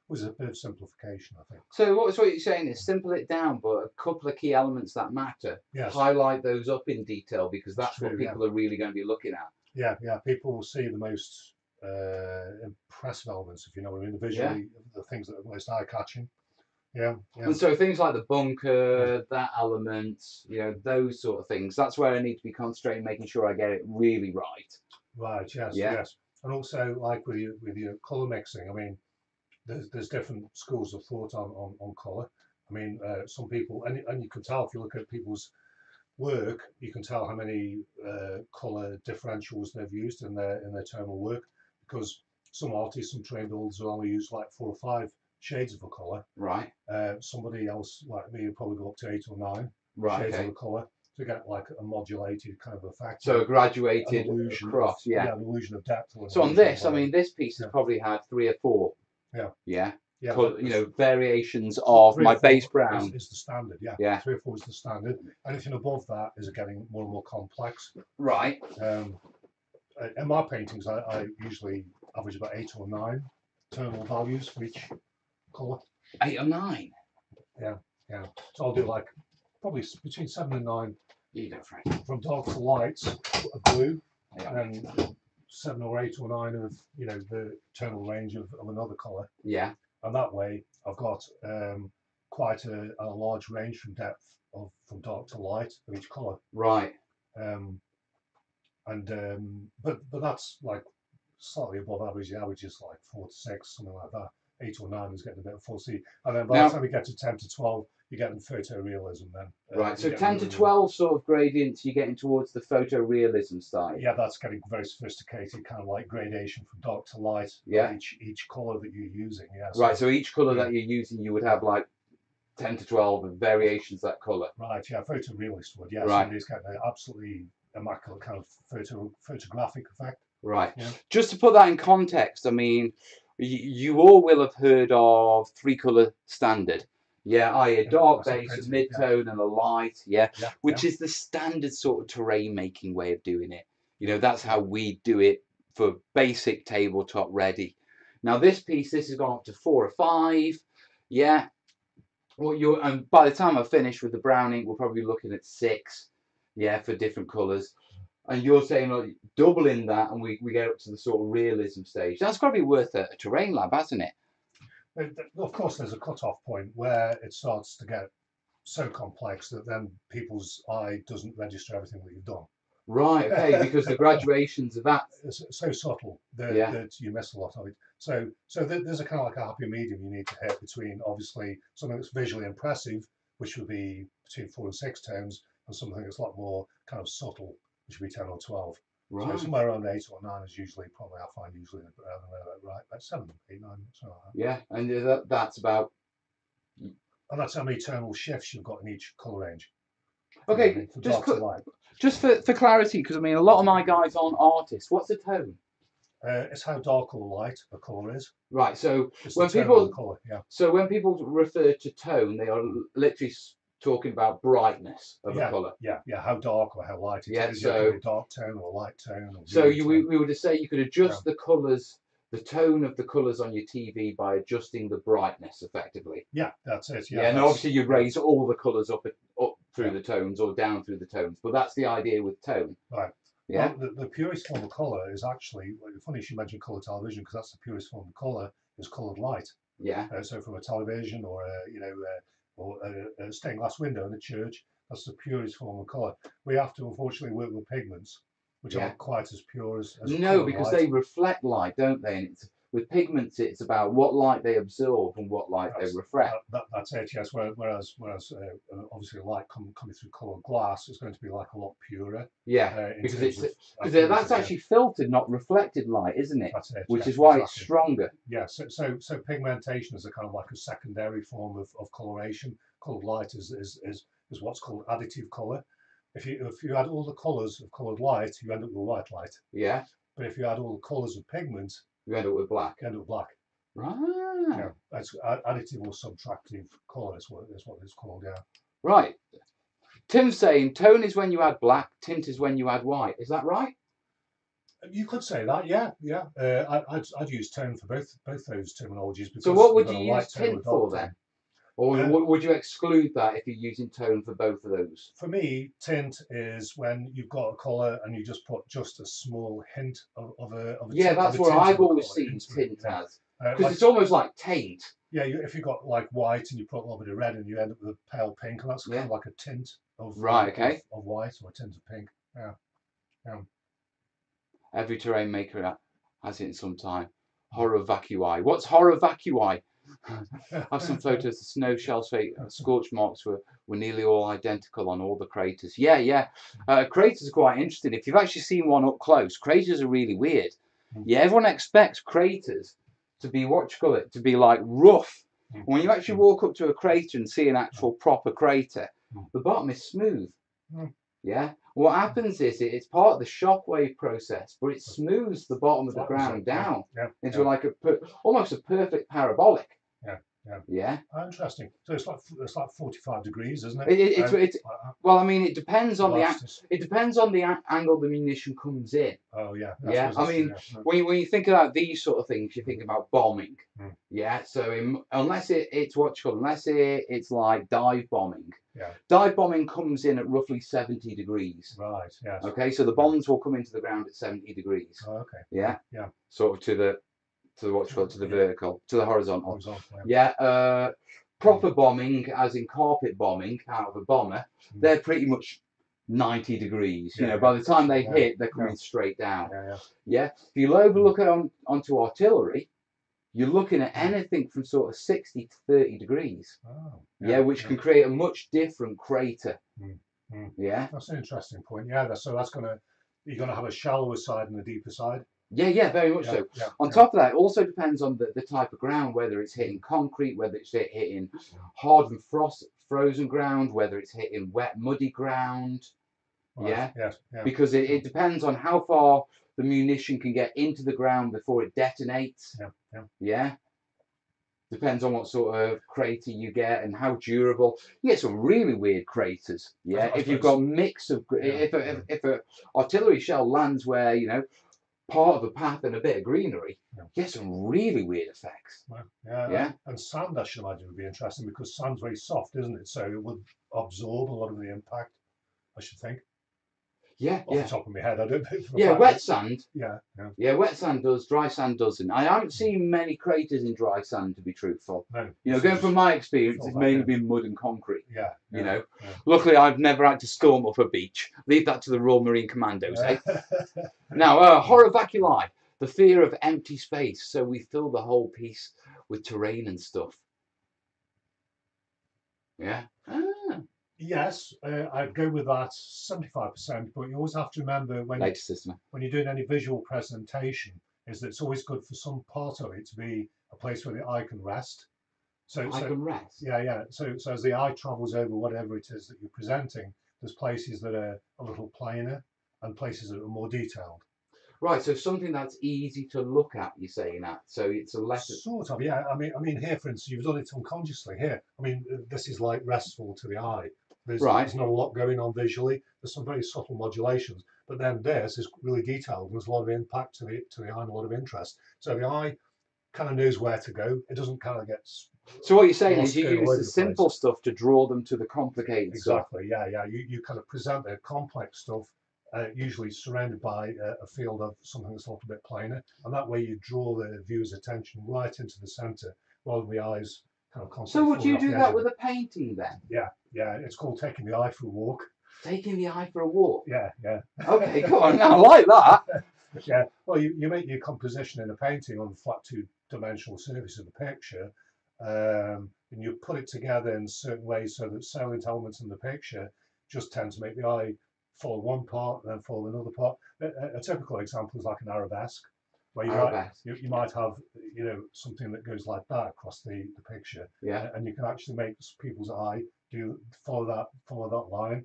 was a bit of simplification, I think. So what you're saying is simple it down, but a couple of key elements that matter, Yes. highlight those up in detail, because that's true, what people are really going to be looking at. Yeah. People will see the most impressive elements, if you know what I mean, visually, the things that are most eye-catching. Yeah. And so things like the bunker, that element, those sort of things, that's where I need to be concentrating, making sure I get it really right. Right, yes. And also, like with your colour mixing, I mean, there's different schools of thought on colour. I mean, some people, and you can tell if you look at people's work, you can tell how many colour differentials they've used in their tonal work, because some artists, some trained builders will only use like 4 or 5 shades of a colour. Right. Somebody else like me will probably go up to 8 or 9 shades of a colour to get like a modulated kind of effect. So a graduated across, an illusion of depth. So on this, I mean, this piece has probably had 3 or 4. Yeah. Variations of my base brown. Is the standard, yeah. 3 or 4 is the standard. Anything above that is getting more and more complex. Right. In my paintings, I usually average about 8 or 9 tonal values for each colour. 8 or 9? Yeah. So I'll do like probably between 7 and 9. You go, Frank. From dark to light, a blue, and 7 or 8 or 9 of the tonal range of another colour. Yeah. And that way, I've got quite a large range from depth from dark to light of each colour. Right. But that's like slightly above average. The average is like 4 to 6, something like that. 8 or 9 is getting a bit of 4C, and then by the time we get to 10 to 12, you're getting photorealism then. Right, so 10 to 12 sort of gradients, you're getting towards the photorealism side. Yeah, that's getting very sophisticated, kind of like gradation from dark to light. Yeah. Each colour that you're using. Yeah. Right, so each colour that you're using, you would have like 10 to 12 variations of that colour. Right, yeah, photorealist would, yeah. Right. Somebody's getting an absolutely immaculate kind of photographic effect. Right. Yeah. Just to put that in context, I mean, you all will have heard of 3-colour standard. Yeah, a dark base, a mid-tone, and a light. Yeah, which is the standard sort of terrain making way of doing it. That's how we do it for basic tabletop ready. Now this piece, this has gone up to 4 or 5. Yeah. Well, and by the time I finish with the brown ink, we're probably looking at 6. Yeah, for different colours. And you're saying like, doubling that, and we get up to the sort of realism stage. That's got to be worth a terrain lab, hasn't it? Of course, there's a cut-off point where it starts to get so complex that then people's eye doesn't register everything that you've done. Right, okay, because the graduations of that it's so subtle that you miss a lot of it. So there's a kind of like a happy medium you need to hit between obviously something that's visually impressive, which would be between 4 and 6 tones, and something that's a lot more kind of subtle, which would be 10 or 12. Right. So somewhere around 8 or 9 is usually probably I find usually right about 7, 8, 9, something like that. Yeah, and that's about. And that's how many tonal shifts you've got in each colour range. Okay, just for clarity, because I mean a lot of my guys aren't artists. What's a tone? It's how dark or light a colour is. Right. So when people refer to tone, they are literally talking about brightness of a colour. Yeah. How dark or how light it is. So a dark tone or a light tone. Or so we would say you could adjust the colours, the tone of the colours on your TV by adjusting the brightness effectively. Yeah, that's it. Yeah, and obviously you raise all the colours up through the tones or down through the tones, but that's the idea with tone. Right. Yeah. Well, the purest form of colour is actually, funny you mentioned colour television, because that's the purest form of colour is coloured light. Yeah. So from a television or a stained glass window in a church, that's the purest form of colour. We have to unfortunately work with pigments, which aren't quite as pure as no, because they reflect light, don't they? And with pigments, it's about what light they absorb and what light they reflect. That's it, yes. Whereas obviously light coming through coloured glass is going to be like a lot purer. Yeah, because that's actually filtered, not reflected light, isn't it? That's it. Which is why it's stronger. Yeah. So pigmentation is a kind of like a secondary form of coloration. Coloured light is what's called additive colour. If you add all the colours of coloured light, you end up with white light. Yeah. But if you add all the colours of pigment, you end up with black. Right. Yeah. That's additive or subtractive colour is what it's called. Yeah. Right. Tim's saying tone is when you add black, tint is when you add white. Is that right? You could say that, yeah, yeah. I'd use tone for both those terminologies So because what you've would got you a use light tone or tint dark for tone. then? Or would you exclude that if you're using tone for both of those? For me, tint is when you've got a colour and you just put just a small hint of Yeah, that's a what tint I've of a always colour seen into it. tint as. Because Like, it's almost like taint. yeah, if you've got like white and you put a little bit of red and you end up with a pale pink, and that's kind Yeah. of like a tint Right, okay. of white or a tint of pink. Yeah, yeah. Every terrain maker has it in some time. Horror vacui. What's horror vacui? I have some photos. The snow shells, scorch marks were nearly all identical on all the craters. Yeah, yeah. Craters are quite interesting. If you've actually seen one up close, craters are really weird. Yeah, everyone expects craters to be, what you call it, to be like rough. When you actually walk up to a crater and see an actual proper crater, the bottom is smooth. Yeah. What happens is it's part of the shockwave process, but it smooths the bottom of the ground down into like almost a perfect parabolic. Yeah, yeah, yeah. Interesting. So it's like 45 degrees, isn't it? It's well, I mean, it depends on the angle the munition comes in. Oh yeah, yeah. I mean, when you think about these sort of things, you think about bombing. Yeah. So unless it's what you call, it's like dive bombing. Yeah. Dive bombing comes in at roughly 70 degrees. Right. Yes. Okay. So the bombs will come into the ground at 70 degrees. Oh, okay. Yeah. Yeah. Sort of to the what you call, to the vertical, to the horizontal. Yeah. Proper bombing, as in carpet bombing out of a bomber, they're pretty much 90 degrees. You know, by the time they hit, they're coming straight down. Yeah. If you overlook it onto artillery, you're looking at anything from sort of 60 to 30 degrees. Oh, yeah, which can create a much different crater. Yeah. That's an interesting point. Yeah. So you're gonna have a shallower side and a deeper side. Yeah, yeah, very much so. On top of that, it also depends on the type of ground, whether it's hitting concrete, whether it's hitting hard and frozen ground, whether it's hitting wet, muddy ground. Right. Yeah? Because it depends on how far the munition can get into the ground before it detonates. Yeah. Depends on what sort of crater you get and how durable. You get some really weird craters. Yeah. If you've got a mix of, if a artillery shell lands where, you know, part of a path and a bit of greenery, get some really weird effects. Yeah. And sand, I should imagine, would be interesting because sand's very soft, isn't it? So it would absorb a lot of the impact, I should think. Yeah, Off the top of my head, I don't know. Yeah, wet sand. Yeah, wet sand does. Dry sand doesn't. I haven't seen many craters in dry sand, to be truthful. No. You know, going from my experience, it's mainly been mud and concrete. Yeah. You know, luckily I've never had to storm up a beach. Leave that to the Royal Marine Commandos, eh? Now, horror vacui, the fear of empty space. So we fill the whole piece with terrain and stuff. Yeah. Yes, I'd go with that 75%, but you always have to remember when you're doing any visual presentation is that it's always good for some part of it to be a place where the eye can rest. So can rest? Yeah. So as the eye travels over whatever it is that you're presenting, there's places that are a little plainer and places that are more detailed. Right, so something that's easy to look at, you're saying that. So it's a less sort of, yeah. I mean, here, for instance, you've done it unconsciously. Here, I mean, this is like restful to the eye. There's not a lot going on visually. There's some very subtle modulations, but then this is really detailed. There's a lot of impact to the eye and a lot of interest. So the eye kind of knows where to go. It doesn't kind of get. So what you're saying is you use the simple stuff to draw them to the complicated stuff. Exactly. Yeah. You kind of present the complex stuff. Usually surrounded by a field of something that's a little bit plainer, and that way you draw the viewer's attention right into the centre, rather than the eyes kind of constantly. So would you do that with a painting then? Yeah. It's called taking the eye for a walk. Taking the eye for a walk. Yeah. Okay, go on. I like that. Yeah. Well, you make your composition in a painting on the flat two-dimensional surface of the picture, and you put it together in certain ways so that salient elements in the picture just tend to make the eye follow one part and then follow another part. A typical example is like an arabesque, where you might have something that goes like that across the picture, and you can actually make people's eye follow that line.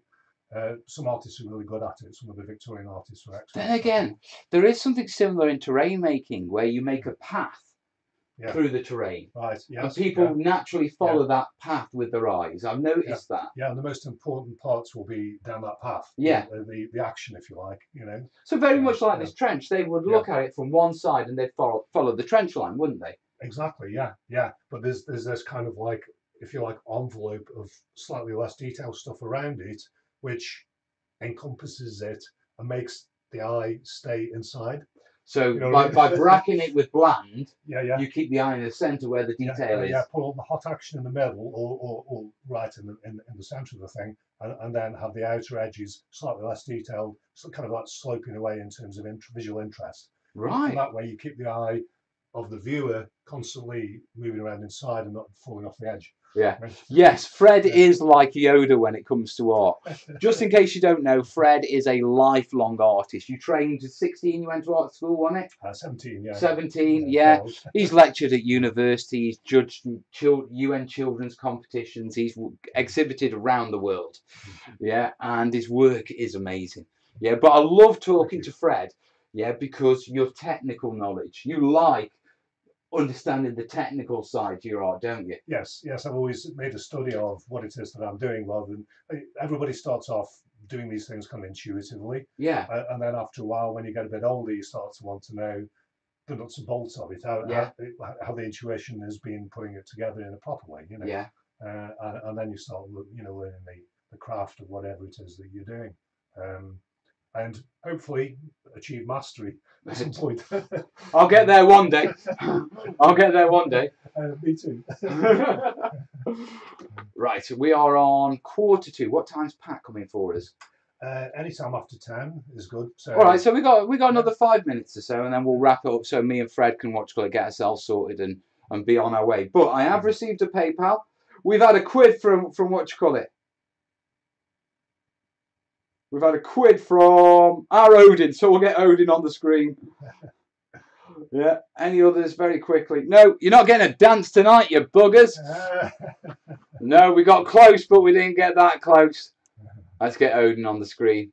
Some artists are really good at it. Some of the Victorian artists are excellent. Then again, there is something similar in terrain making where you make a path through the terrain. Right. Yes. And people naturally follow that path with their eyes. I've noticed that. Yeah, and the most important parts will be down that path. Yeah. The action, if you like, you know. So very much like this trench, they would look at it from one side and they'd follow the trench line, wouldn't they? Exactly. Yeah. Yeah. But there's this kind of like, if you like, envelope of slightly less detailed stuff around it, which encompasses it and makes the eye stay inside. So you know by bracking it with bland, you keep the eye in the centre where the detail is. Yeah, put all the hot action in the middle, or right in the centre of the thing, and then have the outer edges slightly less detailed, so kind of like sloping away in terms of visual interest. Right. And that way you keep the eye of the viewer constantly moving around inside and not falling off the edge. Yeah. Yes, Fred is like Yoda when it comes to art. Just in case you don't know, Fred is a lifelong artist. You trained at 16, you went to art school, wasn't it? 17, yeah. 17, yeah. He's lectured at university, he's judged UN children's competitions, he's exhibited around the world. Yeah, and his work is amazing. Yeah, but I love talking to Fred, yeah, because your technical knowledge, you like understanding the technical side to your art, don't you? Yes, I've always made a study of what it is that I'm doing, rather than everybody starts off doing these things kind of intuitively. Yeah. And then after a while, when you get a bit older, you start to want to know the nuts and bolts of it, how the intuition has been putting it together in a proper way, you know. Yeah. And then you start, you know, learning the craft of whatever it is that you're doing. And hopefully achieve mastery at some point. I'll get there one day. I'll get there one day. Me too. Right, so we are on 1:45. What time's Pat coming for us? Anytime after 10 is good. So, all right, so we got another 5 minutes or so, and then we'll wrap it up so me and Fred can get ourselves sorted and be on our way. But I have received a PayPal. We've had a quid from We've had a quid from our Odin, so we'll get Odin on the screen. Yeah, any others very quickly? No, you're not getting a dance tonight, you buggers. No, we got close, but we didn't get that close. Let's get Odin on the screen.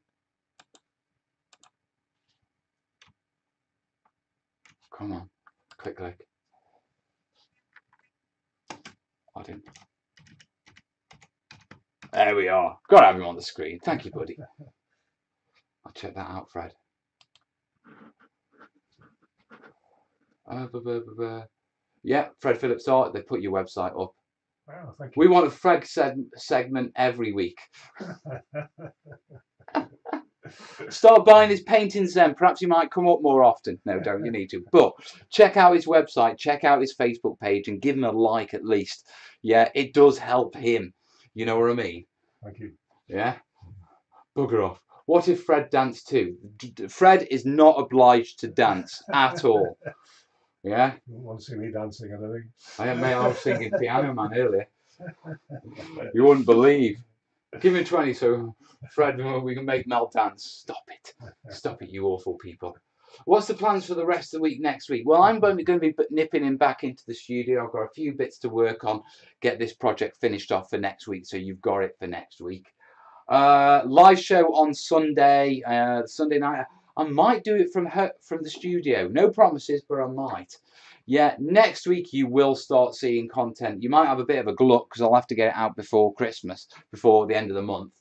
Come on, click. Odin. There we are. Got to have him on the screen. Thank you, buddy. I'll check that out, Fred. Yeah, Fred Phillips Art. They put your website up. Wow, thank you. We want a Fred segment every week. Start buying his paintings then. Perhaps he might come up more often. No, don't. You need to. But check out his website. Check out his Facebook page and give him a like at least. Yeah, it does help him. You know what I mean? Thank you. Yeah? Bugger off. What if Fred danced too? Fred is not obliged to dance at all. Yeah? You want to see me dancing, I don't think. I was singing Piano Man earlier. You wouldn't believe. Give me 20 so Fred, we can make Mel dance. Stop it. Stop it, you awful people. What's the plans for the rest of the week next week? Well, I'm going to be nipping him back into the studio. I've got a few bits to work on, get this project finished off for next week, so you've got it for next week. Live show on Sunday, Sunday night. I might do it from the studio. No promises, but I might. Yeah, next week you will start seeing content. You might have a bit of a glut because I'll have to get it out before Christmas, before the end of the month.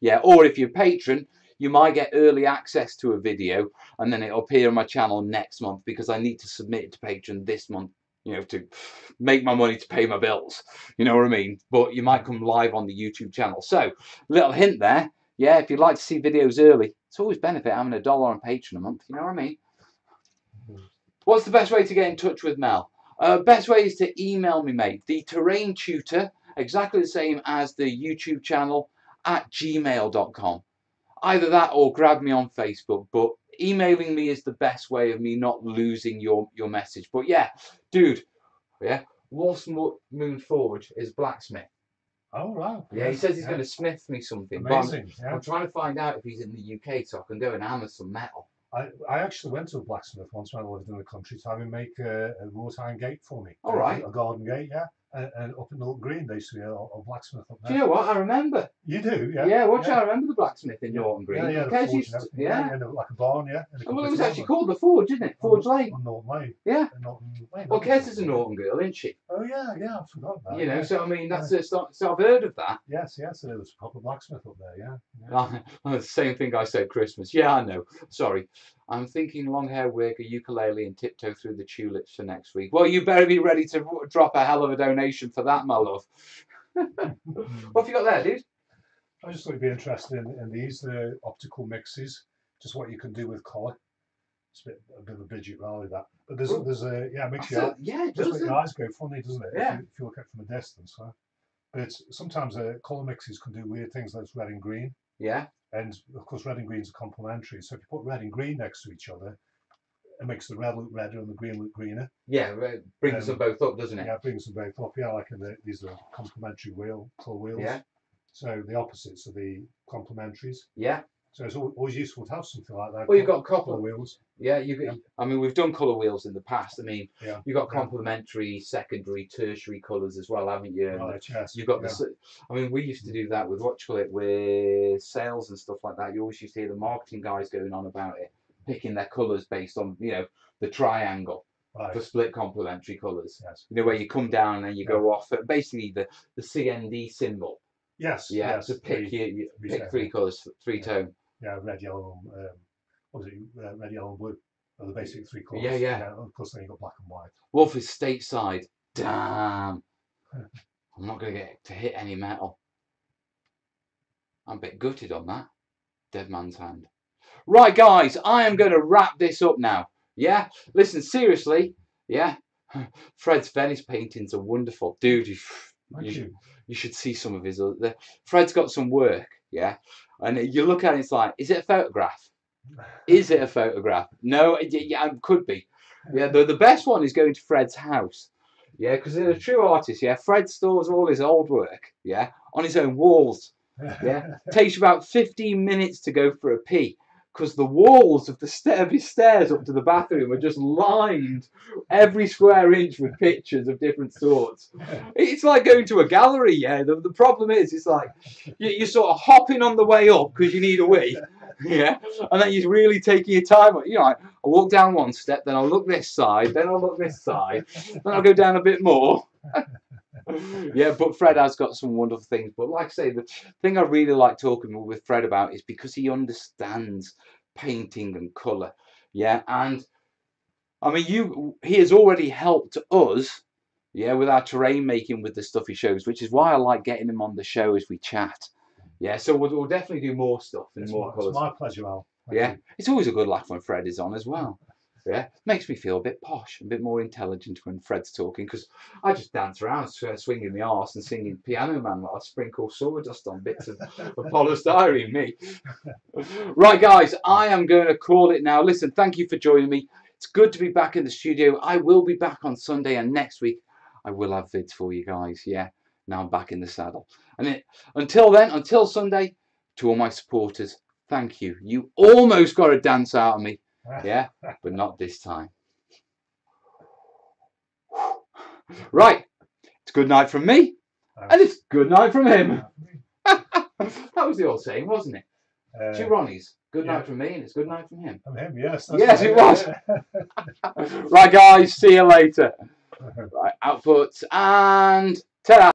Yeah, or if you're a patron, you might get early access to a video and then it'll appear on my channel next month because I need to submit it to Patreon this month, you know, to make my money to pay my bills. You know what I mean? But you might come live on the YouTube channel. So, little hint there. Yeah, if you'd like to see videos early, it's always benefit having $1 on Patreon a month. You know what I mean? What's the best way to get in touch with Mel? Best way is to email me, mate. The Terrain Tutor, exactly the same as the YouTube channel, at gmail.com. Either that or grab me on Facebook, but emailing me is the best way of me not losing your message. But yeah, dude, yeah, Wolf's Moon Forge is blacksmith. Oh, wow. Yeah, he says he's going to smith me something. Amazing. But I'm trying to find out if he's in the UK so I can go and hammer some metal. I actually went to a blacksmith once when I lived in the country to have him make a wrought iron gate for me. All right. A garden gate, yeah. And up in Milton Green, they used to be a blacksmith up there. Do you know what? I remember. You do, yeah. Yeah, watch out. I remember the blacksmith in Norton Green. Yeah, The the Kes forge used and to, everything. yeah. Like a barn, yeah. Well, it was actually called the Forge, isn't it? Forge Lane. On Norton Lane. Yeah. Norton Lane. Well, Kes is a Norton girl, isn't she? Oh yeah, I forgot that. You know, yeah. so I mean, that's so I've heard of that. Yes, so there was a proper blacksmith up there, yeah. The same thing I said Christmas. Yeah, I know. Sorry. I'm thinking long hair wig, a ukulele, and tiptoe through the tulips for next week. Well, you better be ready to drop a hell of a donation for that, my love. What have you got there, dude? I just thought you'd be interested in these, the optical mixes, just what you can do with colour. It's a bit of a budget rally, that. But there's a, yeah, it makes your eyes go funny, doesn't it? Yeah. If you look at it from a distance. Huh? But sometimes colour mixes can do weird things like red and green. Yeah. And of course, red and greens are complementary. So if you put red and green next to each other, it makes the red look redder and the green look greener. Yeah, it brings them both up, doesn't it? Yeah, it brings them both up. Yeah, like these are complementary colour wheels. Yeah. So the opposites are the complementaries. Yeah. So it's always useful to have something like that. Well, you've got colour wheels. Yeah, I mean, we've done colour wheels in the past. I mean, yeah. You've got complementary, secondary, tertiary colours as well, haven't you? Right, yes. You've got the. I mean, we used to do that with with sales and stuff like that. You always used to hear the marketing guys going on about it, picking their colours based on the triangle. Right. For split complementary colours. Yes. Where you come down and then you go off at basically the CND symbol. Yes. Yeah. Yes. To pick pick three colours, three tone. Yeah, red, yellow, what was it? Red, yellow, and blue are the basic three colours. Yeah. Of course, then you've got black and white. Wolf is stateside. Damn. I'm not going to get to hit any metal. I'm a bit gutted on that. Dead man's hand. Right, guys, I am going to wrap this up now. Yeah? Listen, seriously. Yeah? Fred's Venice paintings are wonderful. Dude, you should see some of his other... Fred's got some work, yeah? And you look at it, it's like, is it a photograph? Is it a photograph? No, yeah, it could be. Yeah, the best one is going to Fred's house. Yeah, because they're a true artist. Yeah, Fred stores all his old work. Yeah, on his own walls. Yeah, takes you about 15 minutes to go for a pee because the walls of his stairs up to the bathroom are just lined every square inch with pictures of different sorts. It's like going to a gallery. Yeah, the problem is, it's like you're sort of hopping on the way up because you need a wee. Yeah, and then you're really taking your time. Like, I walk down one step, then I'll look this side, then I'll look this side, then I'll go down a bit more. Yeah, but Fred has got some wonderful things. But like I say, the thing I really like talking with Fred about is because he understands painting and colour. Yeah, and I mean, he has already helped us. Yeah, with our terrain making with the stuff he shows, which is why I like getting him on the show as we chat. Yeah, so we'll definitely do more stuff and more colours. It's my pleasure, Al. Yeah, it's always a good laugh when Fred is on as well. Yeah, makes me feel a bit posh, a bit more intelligent when Fred's talking, because I just dance around swinging my arse and singing Piano Man while I sprinkle sawdust on bits of polystyrene, me. Right, guys, I am going to call it now. Listen, thank you for joining me. It's good to be back in the studio. I will be back on Sunday, and next week I will have vids for you guys. Yeah, now I'm back in the saddle. And until then, until Sunday, to all my supporters, thank you. You almost got a dance out of me. Yeah, but not this time. Right, it's good night from me, and it's good night from him. That was the old saying, wasn't it? Two Ronnies. Good night from me, and it's good night from him. From him, yes. Yes, it was. Right, guys, see you later. Right, outputs, and ta-da.